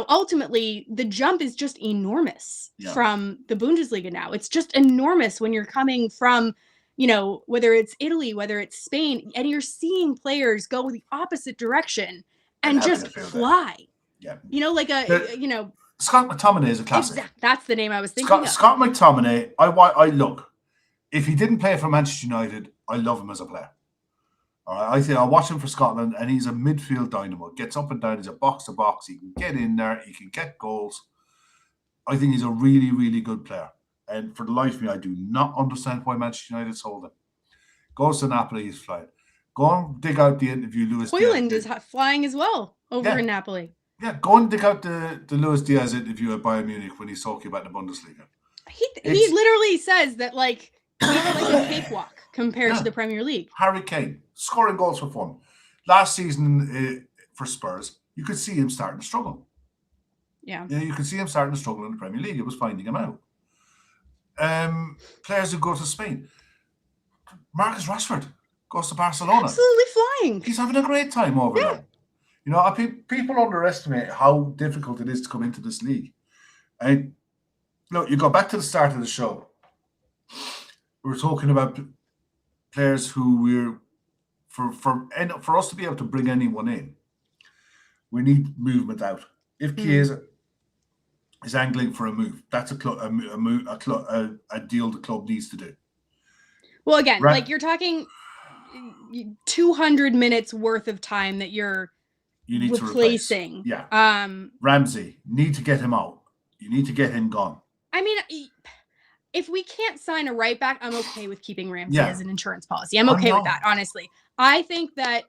[SPEAKER 1] ultimately the jump is just enormous from the Bundesliga now. It's just enormous when you're coming from, whether it's Italy, whether it's Spain, and you're seeing players go the opposite direction and just fly.
[SPEAKER 2] Yeah.
[SPEAKER 1] Scott
[SPEAKER 2] McTominay is a classic.
[SPEAKER 1] That's the name I was thinking of.
[SPEAKER 2] Scott McTominay, I look, if he didn't play for Manchester United, I love him as a player. All right, I think I'll watch him for Scotland, and he's a midfield dynamo. Gets up and down. He's a box to box. He can get in there. He can get goals. I think he's a really, really good player. And for the life of me, I do not understand why Manchester United sold him. Goes to Napoli, he's flying. Go and dig out the interview Luis
[SPEAKER 1] Hoyland is flying as well over in Napoli.
[SPEAKER 2] Yeah, go and dig out the Luis Diaz interview at Bayern Munich when he's talking about the Bundesliga.
[SPEAKER 1] He literally says that it's like a cakewalk compared to the Premier League.
[SPEAKER 2] Harry Kane, scoring goals for fun. Last season for Spurs, you could see him starting to struggle.
[SPEAKER 1] Yeah,
[SPEAKER 2] you could see him starting to struggle in the Premier League. It was finding him out. Players who go to Spain. Marcus Rashford goes to Barcelona.
[SPEAKER 1] Absolutely flying.
[SPEAKER 2] He's having a great time over there. People underestimate how difficult it is to come into this league. And look, you go back to the start of the show. We're talking about players who for us to be able to bring anyone in, we need movement out. If Chiesa is angling for a move, that's a deal the club needs to do.
[SPEAKER 1] Well, again, you're talking 200 minutes worth of time that you need replacing.
[SPEAKER 2] To replace. Yeah. Ramsey, need to get him out. You need to get him gone.
[SPEAKER 1] I mean, if we can't sign a right back, I'm okay with keeping Ramsey as an insurance policy. I'm okay with that, honestly. I think that,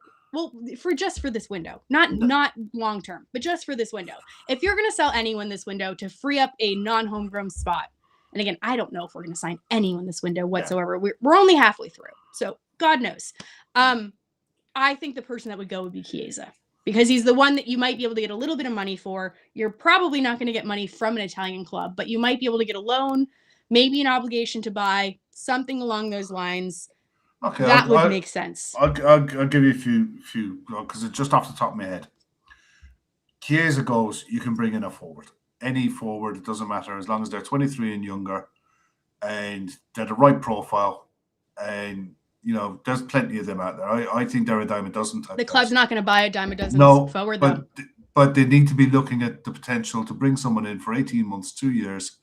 [SPEAKER 1] for this window, not long term, but just for this window. If you're going to sell anyone this window to free up a non-homegrown spot, and again, I don't know if we're going to sign anyone this window whatsoever. Yeah. We're only halfway through, so God knows. I think the person that would go would be Chiesa, because he's the one that you might be able to get a little bit of money for. You're probably not going to get money from an Italian club, but you might be able to get a loan, maybe an obligation to buy, something along those lines. Okay, that would make sense.
[SPEAKER 2] I'll give you a few because it's just off the top of my head. Chiesa goes, you can bring in a forward. Any forward, it doesn't matter, as long as they're 23 and younger and they're the right profile. And, there's plenty of them out there. I think they're a dime a dozen type.
[SPEAKER 1] The club's not going to buy a dime a dozen forward, though.
[SPEAKER 2] But they need to be looking at the potential to bring someone in for 18 months, 2 years,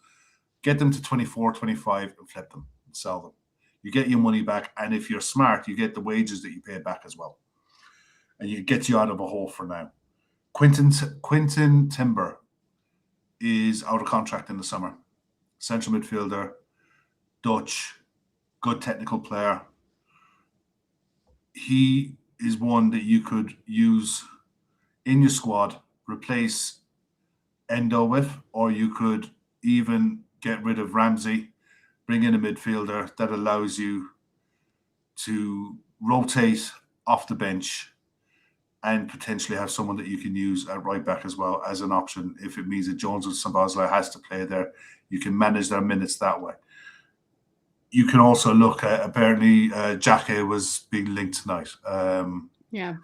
[SPEAKER 2] get them to 24, 25 and flip them and sell them. You get your money back, and if you're smart, you get the wages that you pay back as well. And it gets you out of a hole for now. Quinton Timber is out of contract in the summer. Central midfielder, Dutch, good technical player. He is one that you could use in your squad, replace Endo with, or you could even get rid of Ramsey, bring in a midfielder that allows you to rotate off the bench and potentially have someone that you can use at right back as well as an option. If it means that Jones or Szoboszlai has to play there, you can manage their minutes that way. You can also look at, apparently, Xhaka was being linked tonight.
[SPEAKER 1] Yeah.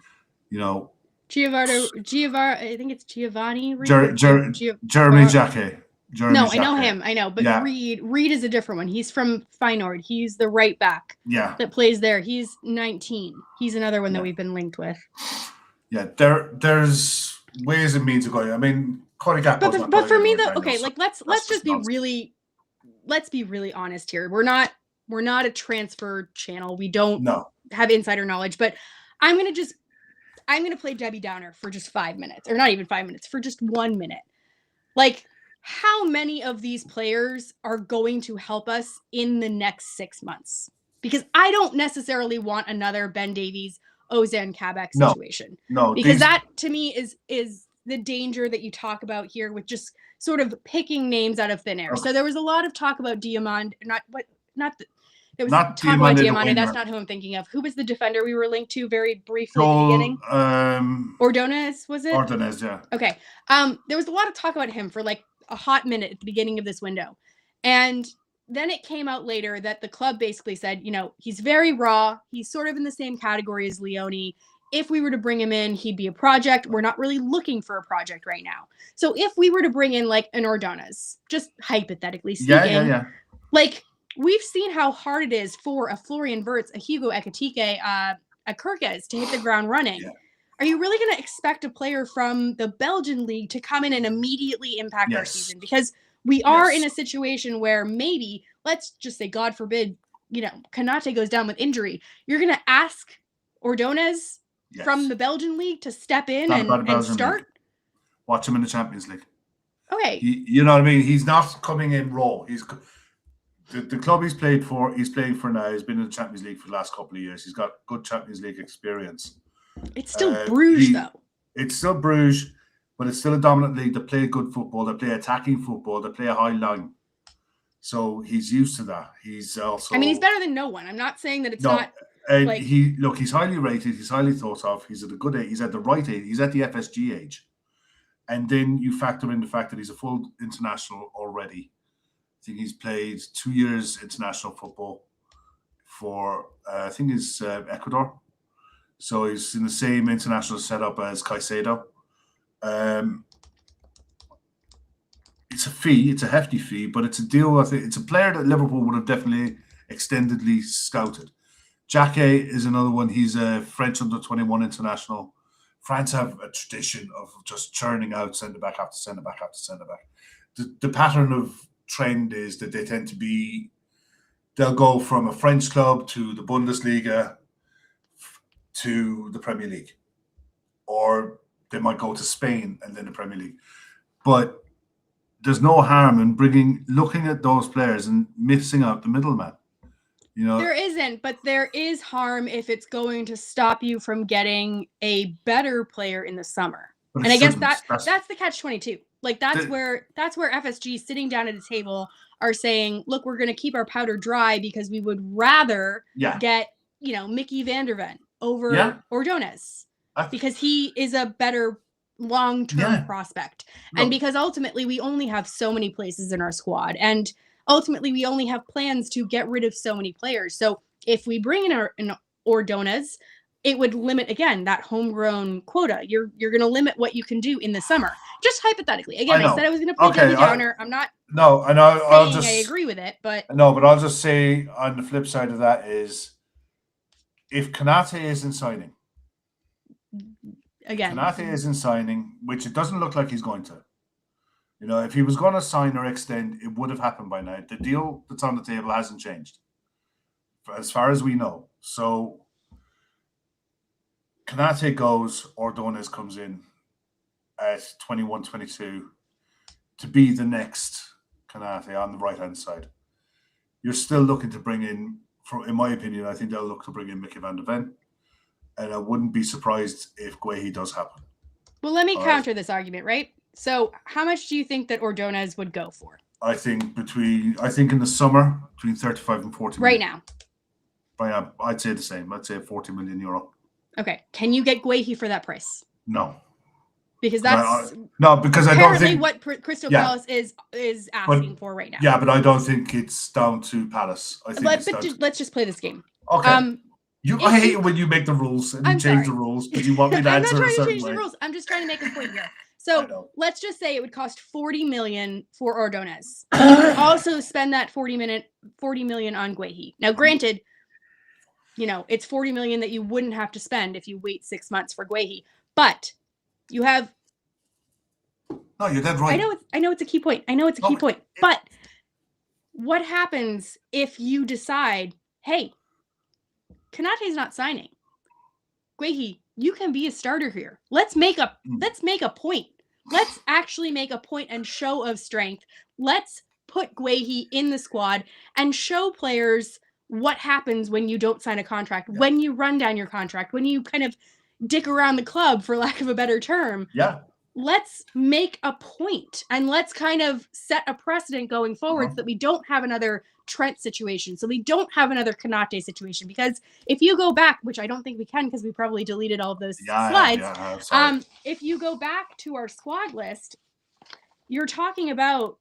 [SPEAKER 2] Giovanni.
[SPEAKER 1] I think it's Giovanni.
[SPEAKER 2] Jeremy Xhaka.
[SPEAKER 1] I know him. I know, but yeah. Reed is a different one. He's from Feyenoord. He's the right back.
[SPEAKER 2] Yeah.
[SPEAKER 1] That plays there. He's 19. He's another one that we've been linked with.
[SPEAKER 2] Yeah, there's ways and means of going. I mean, Conor Gallagher.
[SPEAKER 1] But for me though, okay, let's just be really honest here. We're not a transfer channel. We don't have insider knowledge, but I'm gonna play Debbie Downer for just 5 minutes, or not even 5 minutes, for just 1 minute. How many of these players are going to help us in the next 6 months? Because I don't necessarily want another Ben Davies, Ozan Kabak situation.
[SPEAKER 2] No,
[SPEAKER 1] because that to me is the danger that you talk about here with just sort of picking names out of thin air. Okay. So there was a lot of talk about Diamond, there It was
[SPEAKER 2] not
[SPEAKER 1] talking
[SPEAKER 2] Diamante
[SPEAKER 1] about
[SPEAKER 2] the
[SPEAKER 1] Diamante. That's
[SPEAKER 2] winger.
[SPEAKER 1] not who I'm thinking of. Who was the defender we were linked to very briefly at the
[SPEAKER 2] Joel
[SPEAKER 1] beginning? Ordonez, was it?
[SPEAKER 2] Ordonez, yeah.
[SPEAKER 1] Okay. There was a lot of talk about him for like a hot minute at the beginning of this window. And then it came out later that the club basically said, you know, he's very raw. He's sort of in the same category as Leone. If we were to bring him in, he'd be a project. We're not really looking for a project right now. So if we were to bring in like an Ordonez, just hypothetically speaking, like we've seen how hard it is for a Florian Wirtz, a Hugo Ekitike, a Kirkes to hit the ground running.
[SPEAKER 2] Yeah.
[SPEAKER 1] Are you really going to expect a player from the Belgian league to come in and immediately impact our season? Because we are in a situation where maybe, let's just say, God forbid, you know, Konate goes down with injury. You're going to ask Ordonez from the Belgian league to step in and start?
[SPEAKER 2] League. Watch him in the Champions League.
[SPEAKER 1] Okay.
[SPEAKER 2] You know what I mean? He's not coming in raw. He's the club he's played for, he's playing for now. He's been in the Champions League for the last couple of years. He's got good Champions League experience.
[SPEAKER 1] It's still Bruges, though.
[SPEAKER 2] It's still Bruges, but it's still a dominant league. They play good football. They play attacking football. They play a high line. So he's used to that. He's also...
[SPEAKER 1] I mean, he's better than no one. I'm not saying that it's not...
[SPEAKER 2] Like, he's highly rated. He's highly thought of. He's at a good age. He's at the right age. He's at the FSG age. And then you factor in the fact that he's a full international already. I think he's played 2 years international football for, I think it's Ecuador. So he's in the same international setup as Caicedo. It's a fee. It's a hefty fee, but it's a deal. I think it's a player that Liverpool would have definitely extendedly scouted. Jacquet is another one. He's a French under-21 international. France have a tradition of just churning out centre-back after centre-back after centre-back. The pattern of trend is that they tend to be, they'll go from a French club to the Bundesliga to the Premier League. Or they might go to Spain and then the Premier League. But there's no harm in looking at those players and missing out the middleman. You know,
[SPEAKER 1] there isn't, but there is harm if it's going to stop you from getting a better player in the summer. And I guess that's the catch-22. Like that's where FSG sitting down at a table are saying, look, we're going to keep our powder dry because we would rather get, you know, Mickey van der Ven over Ordonez because he is a better long-term prospect. And because ultimately we only have so many places in our squad, and ultimately we only have plans to get rid of so many players. So if we bring in an Ordonez, it would limit, again, that homegrown quota. You're going to limit what you can do in the summer. Just hypothetically. Again, I said I was going to play Debbie Downer. I'm not saying I agree with it, but...
[SPEAKER 2] No, but I'll just say on the flip side of that is if Konate isn't signing, which it doesn't look like he's going to. You know, if he was going to sign or extend, it would have happened by now. The deal that's on the table hasn't changed, as far as we know. So Konate goes, Ordonez comes in at 21, 22 to be the next Konate on the right-hand side. You're still looking to bring in, in my opinion, I think they'll look to bring in Mickey van der Ven. And I wouldn't be surprised if Guehi does happen.
[SPEAKER 1] Well, let me counter this argument, right? So how much do you think that Ordonez would go for?
[SPEAKER 2] I think in the summer, between 35 and 40
[SPEAKER 1] million.
[SPEAKER 2] Right now, I'd say the same. I'd say 40 million euro.
[SPEAKER 1] Okay. Can you get Guehi for that price?
[SPEAKER 2] No.
[SPEAKER 1] Because that's
[SPEAKER 2] because I don't think
[SPEAKER 1] what Crystal Palace is asking for right now.
[SPEAKER 2] Yeah, but I don't think it's down to Palace. I think
[SPEAKER 1] let's just play this game.
[SPEAKER 2] Okay. I hate it when you make the rules and you change the rules because you want me to answer a certain way. I'm not trying to change the rules.
[SPEAKER 1] I'm just trying to make a point here. So let's just say it would cost 40 million for Ordonez. Also spend that 40 million on Guehi. Now, granted, you know, it's 40 million that you wouldn't have to spend if you wait 6 months for Guehi. But you have...
[SPEAKER 2] No, you're dead right.
[SPEAKER 1] I know it's a key point. But what happens if you decide, hey, Konate's not signing. Guehi, you can be a starter here. Let's make a point. Let's actually make a point and show of strength. Let's put Guehi in the squad and show players what happens when you don't sign a contract, when you run down your contract, when you kind of dick around the club, for lack of a better term.
[SPEAKER 2] Yeah.
[SPEAKER 1] let's make a point and let's kind of set a precedent going forward so that we don't have another Trent situation. So we don't have another Konate situation. Because if you go back, which I don't think we can because we probably deleted all of those slides. If you go back to our squad list, you're talking about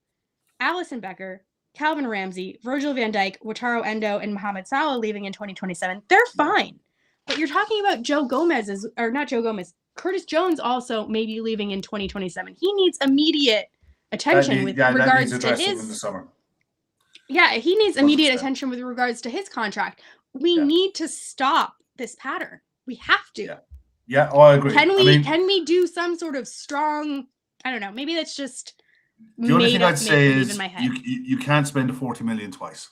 [SPEAKER 1] Alisson Becker, Calvin Ramsey, Virgil van Dijk, Wataru Endo, and Mohamed Salah leaving in 2027. They're fine. But you're talking about Curtis Jones also maybe leaving in 2027. He needs immediate attention with regards to his.
[SPEAKER 2] In the summer.
[SPEAKER 1] Yeah, he needs immediate attention with regards to his contract. We need to stop this pattern. We have to.
[SPEAKER 2] Yeah, I agree.
[SPEAKER 1] Can we do some sort of strong? I don't know. Maybe that's just.
[SPEAKER 2] The only thing I'd say is you can't spend the 40 million twice.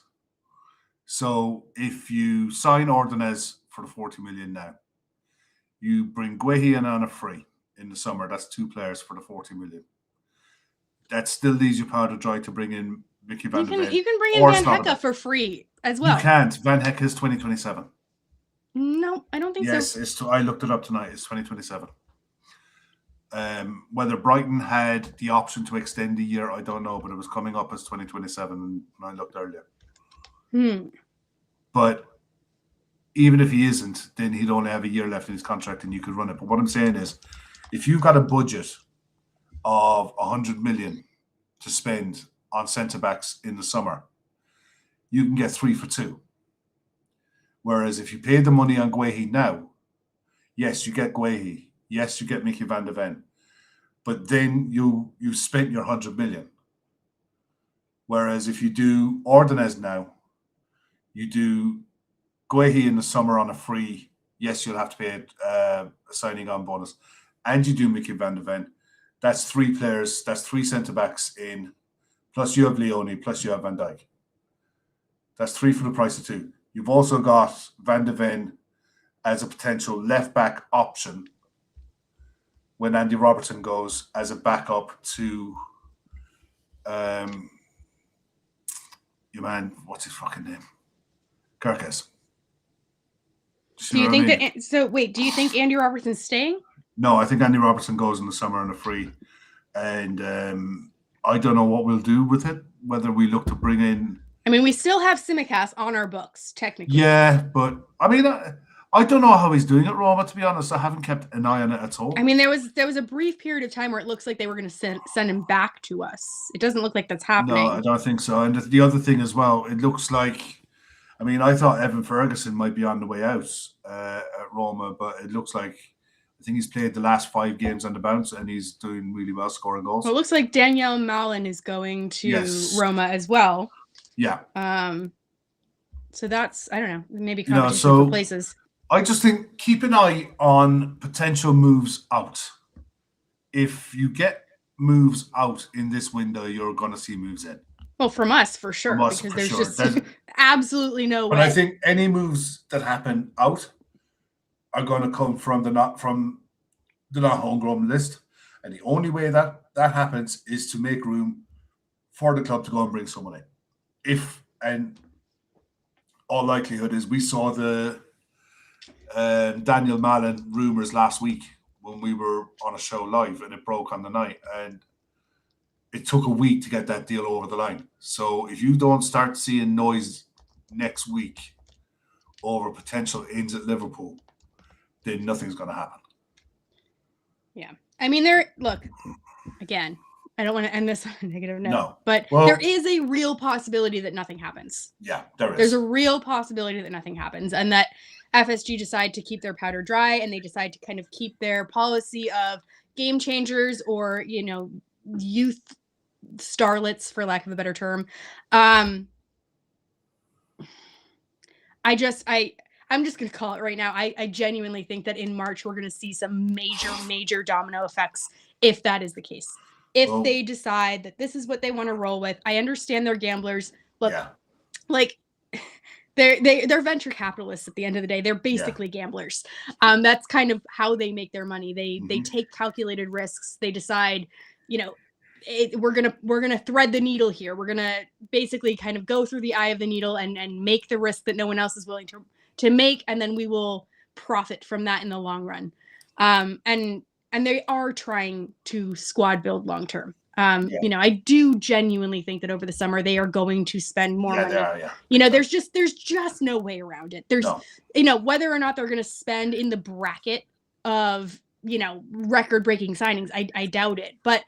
[SPEAKER 2] So if you sign Ordonez for the 40 million now, you bring Guehi in on a free in the summer. That's 2 players for the 40 million. That still leaves you powder dry to bring in Mickey Van de Ven.
[SPEAKER 1] You can bring in Van Hecke for free as well.
[SPEAKER 2] You can't. Van Hecke is 2027.
[SPEAKER 1] No, I don't think so.
[SPEAKER 2] Yes, I looked it up tonight. It's 2027. Whether Brighton had the option to extend the year, I don't know, but it was coming up as 2027 when I looked earlier. But even if he isn't, then he'd only have a year left in his contract and you could run it. But what I'm saying is, if you've got a budget of 100 million to spend on centre-backs in the summer, you can get 3 for 2. Whereas if you pay the money on Guehi now, yes, you get Guehi. Yes, you get Mickey Van de Ven. But then you spent your 100 million. Whereas if you do Ordonez now, you do Guehi in the summer on a free. Yes, you'll have to pay a signing on bonus. And you do Mickey Van de Ven. That's 3 players. That's 3 centre-backs in. Plus you have Leone. Plus you have Van Dijk. That's 3 for the price of 2. You've also got Van de Ven as a potential left-back option when Andy Robertson goes as a backup to your man, what's his fucking name? Kirkes.
[SPEAKER 1] Do you think do you think Andy Robertson's staying?
[SPEAKER 2] No, I think Andy Robertson goes in the summer on a free. And I don't know what we'll do with it, whether we look to bring in.
[SPEAKER 1] I mean, we still have Tsimikas on our books, technically.
[SPEAKER 2] Yeah, but I mean, I don't know how he's doing it, Roma, to be honest. I haven't kept an eye on it at all.
[SPEAKER 1] I mean, there was a brief period of time where it looks like they were going to send him back to us. It doesn't look like that's happening.
[SPEAKER 2] No, I don't think so. And the other thing as well, it looks like, I mean, I thought Evan Ferguson might be on the way out at Roma, but it looks like, I think he's played the last 5 games on the bounce and he's doing really well, scoring goals.
[SPEAKER 1] Well, it looks like Danielle Malin is going to Roma as well.
[SPEAKER 2] Yeah.
[SPEAKER 1] So that's, I don't know, maybe competition for places.
[SPEAKER 2] I just think keep an eye on potential moves out. If you get moves out in this window, you're going to see moves in.
[SPEAKER 1] Well, from us, for sure. Because there's just absolutely no way.
[SPEAKER 2] But I think any moves that happen out are going to come from the not homegrown list. And the only way that happens is to make room for the club to go and bring someone in. And all likelihood is we saw the Daniel Malin rumours last week when we were on a show live and it broke on the night. And it took a week to get that deal over the line. So if you don't start seeing noise next week over potential ins at Liverpool, then nothing's going to happen.
[SPEAKER 1] Yeah. I mean, look, again, I don't want to end this on a negative note, but there is a real possibility that nothing happens.
[SPEAKER 2] Yeah, there is.
[SPEAKER 1] There's a real possibility that nothing happens and that FSG decide to keep their powder dry and they decide to kind of keep their policy of game changers or, youth starlets, for lack of a better term. I'm just going to call it right now. I genuinely think that in March, we're going to see some major domino effects if that is the case. If they decide that this is what they want to roll with. I understand they're gamblers. Look, they're venture capitalists at the end of the day. They're basically gamblers. That's kind of how they make their money. They take calculated risks. They decide, we're gonna thread the needle here. We're gonna basically kind of go through the eye of the needle and make the risk that no one else is willing to make, and then we will profit from that in the long run. And and they are trying to squad build long term. I do genuinely think that over the summer they are going to spend more money.
[SPEAKER 2] They are, yeah.
[SPEAKER 1] There's just no way around it. There's whether or not they're going to spend in the bracket of record-breaking signings, I doubt it. But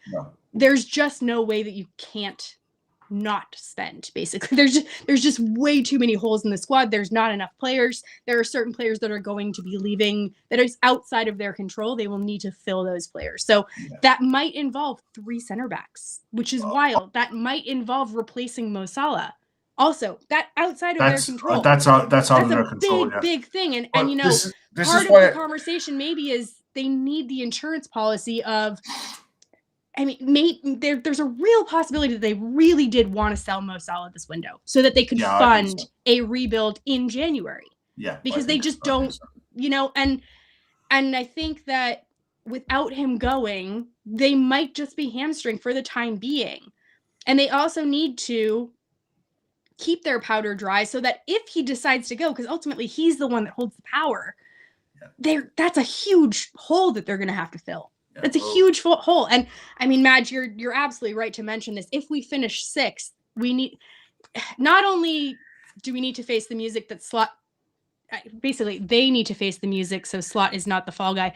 [SPEAKER 1] there's just no way that you can't not spend. Basically, there's just way too many holes in the squad. There's not enough players. There are certain players that are going to be leaving that is outside of their control. They will need to fill those players. So that might involve 3 center backs, which is wild. That might involve replacing Mo Salah. Also, that outside of their control.
[SPEAKER 2] That's out of their control.
[SPEAKER 1] Big thing. And part of the conversation maybe is they need the insurance policy of. I mean, there's a real possibility that they really did want to sell Mo Salah this window so that they could fund a rebuild in January.
[SPEAKER 2] Yeah,
[SPEAKER 1] because they just don't, and I think that without him going, they might just be hamstring for the time being. And they also need to keep their powder dry so that if he decides to go, because ultimately he's the one that holds the power, that's a huge hole that they're going to have to fill. It's a huge hole. And I mean, Madge, you're absolutely right to mention this. If we finish 6th, we need, not only do we need to face the music that Slot, basically they need to face the music so Slot is not the fall guy.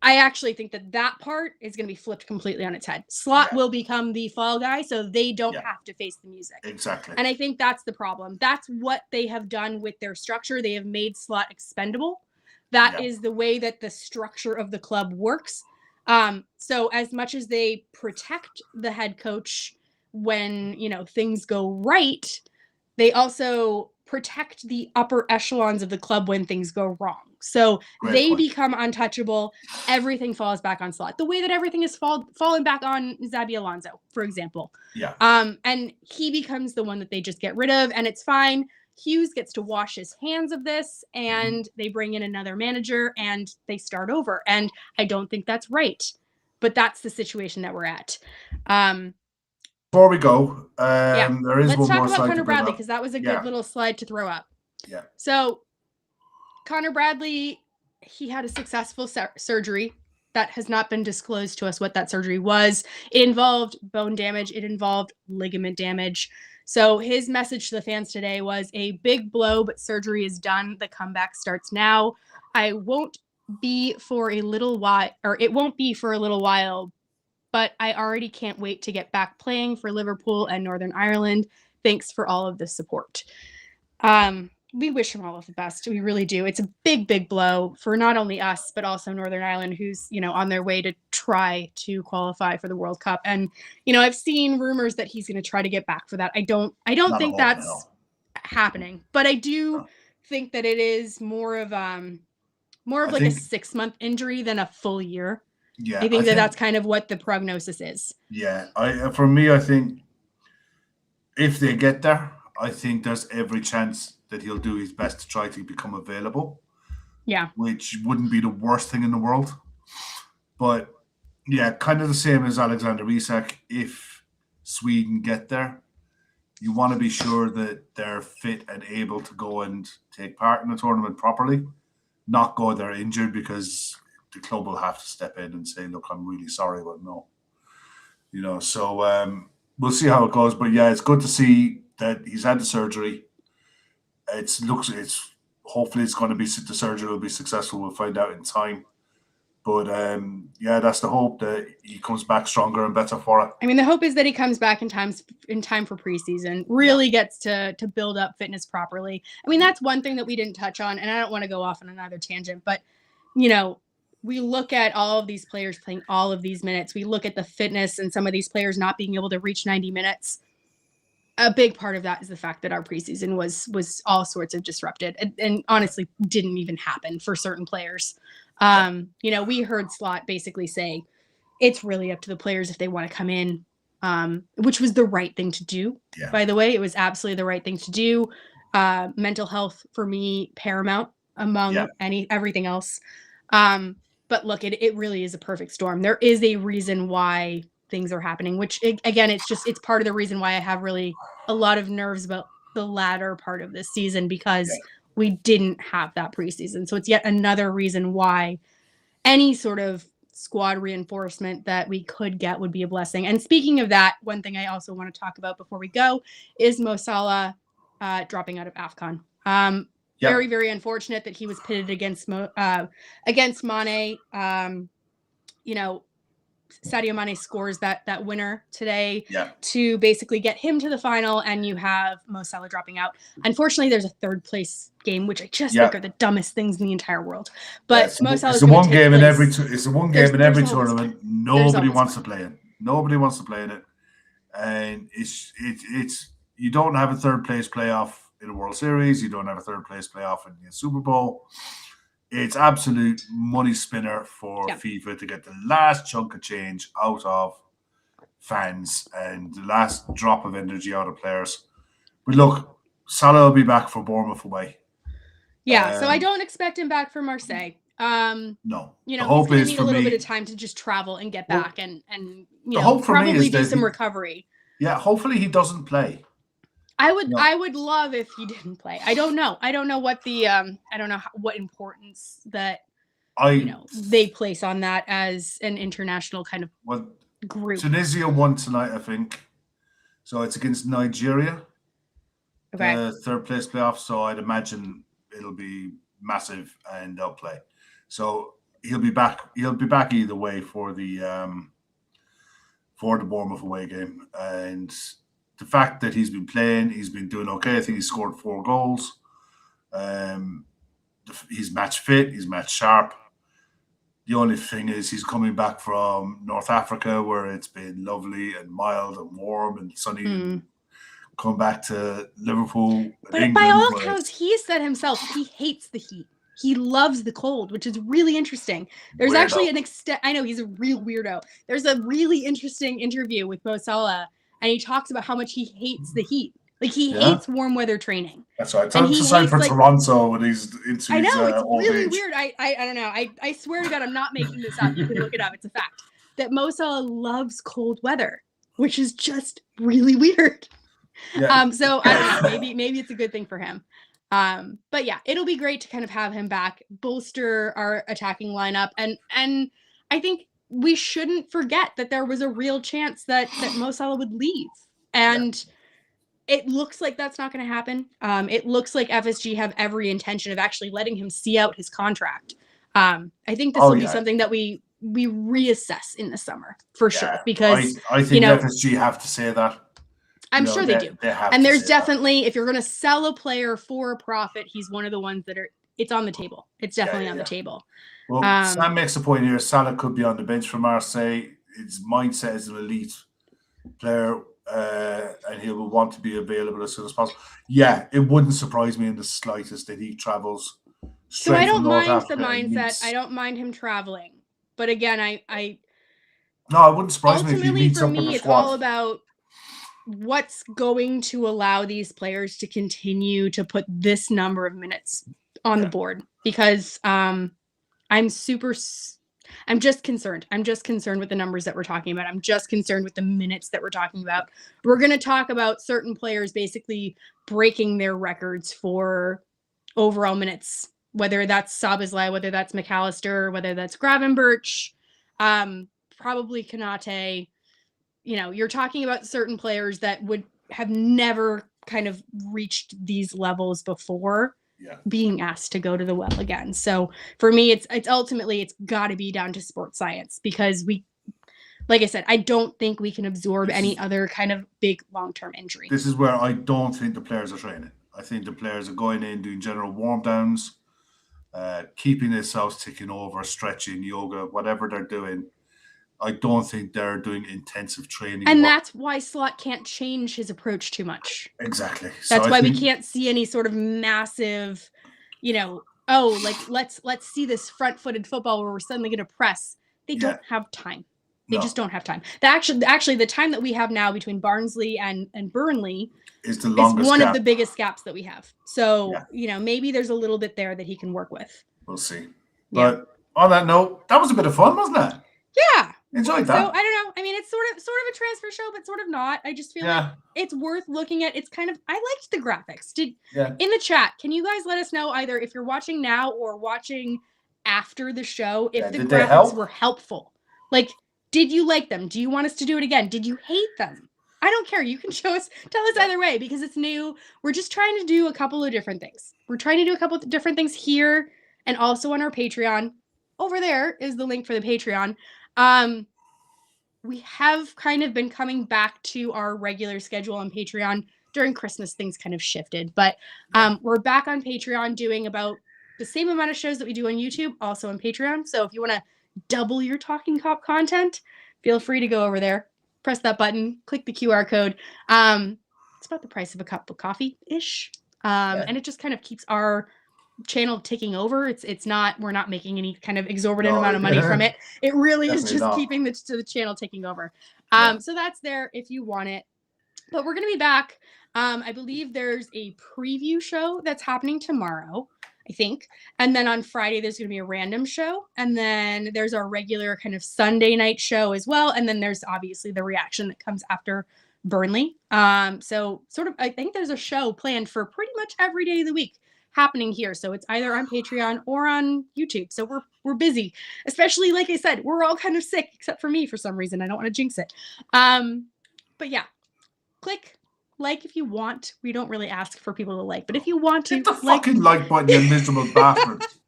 [SPEAKER 1] I actually think that part is going to be flipped completely on its head. Slot will become the fall guy so they don't have to face the music.
[SPEAKER 2] Exactly.
[SPEAKER 1] And I think that's the problem. That's what they have done with their structure. They have made Slot expendable. That is the way that the structure of the club works. So as much as they protect the head coach when, things go right, they also protect the upper echelons of the club when things go wrong. So they become untouchable. Everything falls back on Slot. The way that everything is fallen back on Xabi Alonso, for example.
[SPEAKER 2] Yeah.
[SPEAKER 1] And he becomes the one that they just get rid of, and it's fine. Hughes gets to wash his hands of this, and they bring in another manager and they start over. And I don't think that's right, but that's the situation that we're at.
[SPEAKER 2] Before we go, there is
[SPEAKER 1] let's
[SPEAKER 2] one
[SPEAKER 1] talk
[SPEAKER 2] more
[SPEAKER 1] about
[SPEAKER 2] slide
[SPEAKER 1] Conor Bradley, because that was a good little slide to throw up.
[SPEAKER 2] Yeah.
[SPEAKER 1] So Conor Bradley, he had a successful surgery. That has not been disclosed to us what that surgery was. It involved bone damage. It involved ligament damage. So his message to the fans today was a big blow, but surgery is done. The comeback starts now. It won't be for a little while, but I already can't wait to get back playing for Liverpool and Northern Ireland. Thanks for all of the support. We wish him all of the best. We really do. It's a big, big blow for not only us, but also Northern Ireland, who's, on their way to try to qualify for the World Cup. And, I've seen rumors that he's going to try to get back for that. I don't think that's happening, but I do think that it is more of like a 6-month injury than a full year.
[SPEAKER 2] Yeah.
[SPEAKER 1] I think that's kind of what the prognosis is.
[SPEAKER 2] Yeah. For me, I think if they get there, I think there's every chance that he'll do his best to try to become available.
[SPEAKER 1] Yeah.
[SPEAKER 2] Which wouldn't be the worst thing in the world. But yeah, kind of the same as Alexander Isak. If Sweden get there, you want to be sure that they're fit and able to go and take part in the tournament properly, not go there injured, because the club will have to step in and say, look, I'm really sorry, but no. So we'll see how it goes. But yeah, it's good to see that he's had the surgery. Hopefully it's going to be, the surgery will be successful. We'll find out in time. But that's the hope, that he comes back stronger and better for it.
[SPEAKER 1] I mean, the hope is that he comes back in time for preseason, really gets to build up fitness properly. I mean, that's one thing that we didn't touch on, and I don't want to go off on another tangent, but we look at all of these players playing all of these minutes. We look at the fitness and some of these players not being able to reach 90 minutes. A big part of that is the fact that our preseason was all sorts of disrupted and honestly didn't even happen for certain players. We heard Slot basically say it's really up to the players if they want to come in, which was the right thing to do. Yeah. By the way, it was absolutely the right thing to do. Mental health for me, paramount among everything else. But look, it really is a perfect storm. There is a reason why things are happening, which again, it's part of the reason why I have really a lot of nerves about the latter part of this season, because we didn't have that preseason. So it's yet another reason why any sort of squad reinforcement that we could get would be a blessing. And speaking of that, one thing I also want to talk about before we go is Mo Salah dropping out of AFCON. Very, very unfortunate that he was pitted against Mane. Sadio Mane scores that winner today to basically get him to the final, and you have Mo Salah dropping out. Unfortunately, there's a third place game, which I just think are the dumbest things in the entire world. But Mo Salah is the one game in every.
[SPEAKER 2] It's the one game in every tournament. Nobody wants to play it. Nobody wants to play in it, and it's you don't have a third place playoff in a World Series. You don't have a third place playoff in the Super Bowl. It's absolute money spinner for FIFA to get the last chunk of change out of fans and the last drop of energy out of players. But look, Salah will be back for Bournemouth away.
[SPEAKER 1] Yeah, so I don't expect him back for Marseille.
[SPEAKER 2] No.
[SPEAKER 1] He's going to need a little bit of time to just travel and get back and probably do some recovery.
[SPEAKER 2] Yeah, hopefully he doesn't play.
[SPEAKER 1] I would love if he didn't play. I don't know what the what importance that they place on that as an international kind of group.
[SPEAKER 2] Tunisia won tonight, I think. So it's against Nigeria.
[SPEAKER 1] Okay.
[SPEAKER 2] The third place playoff. So I'd imagine it'll be massive and they'll play. So he'll be back. He'll be back either way for the Bournemouth away game. And the fact that he's been playing, he's been doing okay. I think he scored 4 goals. He's match fit. He's match sharp. The only thing is he's coming back from North Africa where it's been lovely and mild and warm and sunny. And come back to Liverpool.
[SPEAKER 1] But England, by all accounts, he said himself he hates the heat. He loves the cold, which is really interesting. There's actually I know he's a real weirdo. There's a really interesting interview with Mo Salah. And he talks about how much he hates the heat. Like, he hates warm weather training.
[SPEAKER 2] That's right. Tell him to sign for Toronto when he's into
[SPEAKER 1] I know,
[SPEAKER 2] his
[SPEAKER 1] it's really
[SPEAKER 2] age.
[SPEAKER 1] weird. I don't know. I swear to God, I'm not making this up. You can look it up. It's a fact. That Mo Salah loves cold weather, which is just really weird. Yeah. So, I don't know. Maybe it's a good thing for him. But yeah, it'll be great to kind of have him back, bolster our attacking lineup. And I think we shouldn't forget that there was a real chance that Mo Salah would leave. And it looks like that's not going to happen. It looks like FSG have every intention of actually letting him see out his contract. I think this will be something that we reassess in the summer for sure. Because
[SPEAKER 2] I think FSG have to say that.
[SPEAKER 1] I'm sure they do. And there's definitely, if you're going to sell a player for a profit, he's one of the ones that it's on the table. It's definitely on the table.
[SPEAKER 2] Well, Sam makes a point here. Salah could be on the bench for Marseille. His mindset is an elite player, and he will want to be available as soon as possible. Yeah, it wouldn't surprise me in the slightest that he travels straight.
[SPEAKER 1] So I don't mind
[SPEAKER 2] Africa
[SPEAKER 1] the mindset. I don't mind him traveling. But again, I
[SPEAKER 2] no, it wouldn't surprise me if he
[SPEAKER 1] ultimately
[SPEAKER 2] meets
[SPEAKER 1] for
[SPEAKER 2] up with
[SPEAKER 1] me,
[SPEAKER 2] the
[SPEAKER 1] it's
[SPEAKER 2] squad.
[SPEAKER 1] all about what's going to allow these players to continue to put this number of minutes on the board, because I'm just concerned. I'm just concerned with the numbers that we're talking about. I'm just concerned with the minutes that we're talking about. We're going to talk about certain players basically breaking their records for overall minutes, whether that's Szoboszlai, whether that's McAllister, whether that's Gravenberch, probably Konate. You're talking about certain players that would have never kind of reached these levels before being asked to go to the well again. So for me, it's ultimately, it's got to be down to sports science, because like I said, I don't think we can absorb any other kind of big long-term injury.
[SPEAKER 2] This is where I don't think the players are training. I think the players are going in, doing general warm downs, keeping themselves ticking over, stretching, yoga, whatever they're doing. I don't think they're doing intensive training.
[SPEAKER 1] And that's why Slot can't change his approach too much.
[SPEAKER 2] Exactly.
[SPEAKER 1] That's why we can't see any sort of massive, let's see this front-footed football where we're suddenly going to press. They don't have time. They just don't have time. Actually, the time that we have now between Barnsley and Burnley
[SPEAKER 2] is the longest
[SPEAKER 1] one
[SPEAKER 2] gap.
[SPEAKER 1] of the biggest gaps that we have. So, maybe there's a little bit there that he can work with.
[SPEAKER 2] We'll see. But on that note, that was a bit of fun, wasn't it?
[SPEAKER 1] Yeah.
[SPEAKER 2] Enjoyed that.
[SPEAKER 1] So I don't know. I mean, it's sort of a transfer show, but sort of not. I just feel like it's worth looking at. It's kind of, I liked the graphics. In the chat, can you guys let us know either if you're watching now or watching after the show if the
[SPEAKER 2] did they
[SPEAKER 1] graphics
[SPEAKER 2] help?
[SPEAKER 1] were helpful. Like, did you like them? Do you want us to do it again? Did you hate them? I don't care. You can tell us either way because it's new. We're just trying to do a couple of different things. We're trying to do a couple of different things here and also on our Patreon. Over there is the link for the Patreon. We have kind of been coming back to our regular schedule on Patreon. During Christmas, things kind of shifted, but we're back on Patreon doing about the same amount of shows that we do on YouTube, also on Patreon. So if you want to double your Talkin Kop content, feel free to go over there, press that button, click the QR code. It's about the price of a cup of coffee-ish. And it just kind of keeps our channel ticking over. It's not, we're not making any kind of exorbitant amount of money from it. It really is just keeping the channel ticking over. So that's there if you want it. But we're going to be back. I believe there's a preview show that's happening tomorrow, I think. And then on Friday, there's going to be a random show. And then there's our regular kind of Sunday night show as well. And then there's obviously the reaction that comes after Burnley. So sort of, I think there's a show planned for pretty much every day of the week happening here. So it's either on Patreon or on YouTube. So we're busy, especially, like I said, we're all kind of sick, except for me for some reason. I don't want to jinx it. But yeah, click like if you want. We don't really ask for people to like, but if you want to,
[SPEAKER 2] hit the fucking like button, you miserable bastards.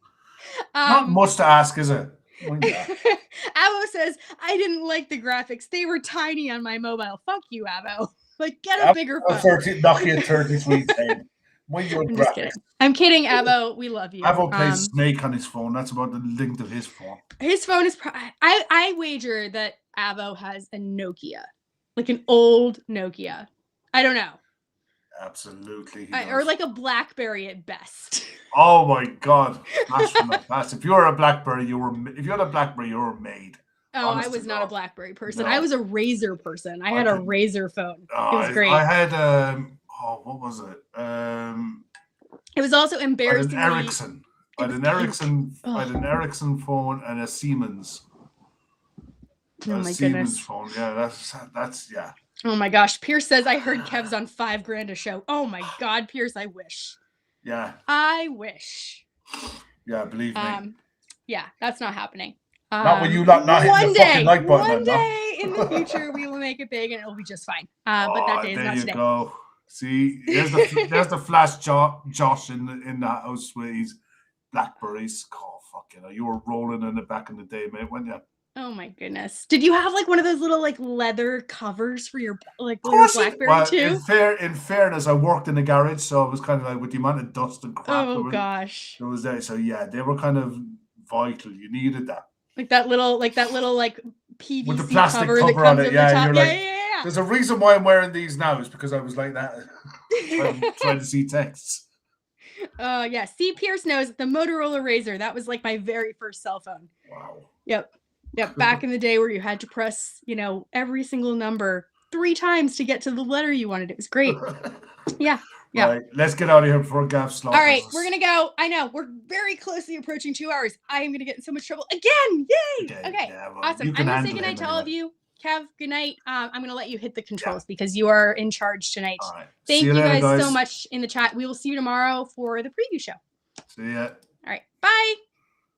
[SPEAKER 2] Not much to ask, is it?
[SPEAKER 1] Avo says, I didn't like the graphics. They were tiny on my mobile. Fuck you, Avo. Like, get a bigger phone.
[SPEAKER 2] Nokia 3310.
[SPEAKER 1] I'm just kidding. I'm kidding, Avo. We love you.
[SPEAKER 2] Avo plays Snake on his phone. That's about the length of his phone.
[SPEAKER 1] His phone is... I wager that Avo has a Nokia. Like an old Nokia. I don't know.
[SPEAKER 2] Absolutely.
[SPEAKER 1] Or like a BlackBerry at best.
[SPEAKER 2] Oh my God. That's from the past. If you had a BlackBerry, you were made.
[SPEAKER 1] Oh, I was not a BlackBerry person. No. I was a Razor person. I had a Razor phone. It was great.
[SPEAKER 2] I had what was it?
[SPEAKER 1] It was also embarrassing.
[SPEAKER 2] I had an Ericsson phone and a Siemens.
[SPEAKER 1] Oh my
[SPEAKER 2] Siemens
[SPEAKER 1] goodness.
[SPEAKER 2] Phone. Yeah, that's yeah.
[SPEAKER 1] Oh my gosh. Pierce says, I heard Kev's on $5,000 a show. Oh my God, Pierce, I wish.
[SPEAKER 2] Yeah.
[SPEAKER 1] I wish.
[SPEAKER 2] Yeah, believe me.
[SPEAKER 1] Yeah, that's not happening.
[SPEAKER 2] Not when you not hitting the fucking like button.
[SPEAKER 1] One day in the future, we will make it big and it'll be just fine. But that day is not today.
[SPEAKER 2] There you go. See, there's the flash Josh in the house with his Blackberries. Oh, fuck, you were rolling in it back in the day, mate, weren't you?
[SPEAKER 1] Oh my goodness! Did you have like one of those little like leather covers for your BlackBerry too?
[SPEAKER 2] In fairness, I worked in a garage, so I was kind of like with the amount of dust and crap.
[SPEAKER 1] Oh gosh!
[SPEAKER 2] It was there, so yeah, they were kind of vital. You needed that.
[SPEAKER 1] Like that little PVC
[SPEAKER 2] with the plastic cover
[SPEAKER 1] that comes
[SPEAKER 2] on it.
[SPEAKER 1] Yeah,
[SPEAKER 2] you're like, yeah. There's a reason why I'm wearing these now is because I was like that, trying to see texts.
[SPEAKER 1] Yeah. See, Pierce knows the Motorola Razr. That was like my very first cell phone.
[SPEAKER 2] Wow.
[SPEAKER 1] Yep. Back in the day where you had to press, every single number 3 times to get to the letter you wanted. It was great. Yeah.
[SPEAKER 2] All right, let's get out of here before Gav slaughters.
[SPEAKER 1] All right, we're going to go. I know. We're very closely approaching 2 hours. I am going to get in so much trouble again. Yay. Okay. Yeah, well, awesome. I'm going to say goodnight to all of you. Kev, good night. I'm going to let you hit the controls because you are in charge tonight.
[SPEAKER 2] All right.
[SPEAKER 1] Thank you guys so much in the chat. We will see you tomorrow for the preview show.
[SPEAKER 2] See ya.
[SPEAKER 1] All right. Bye.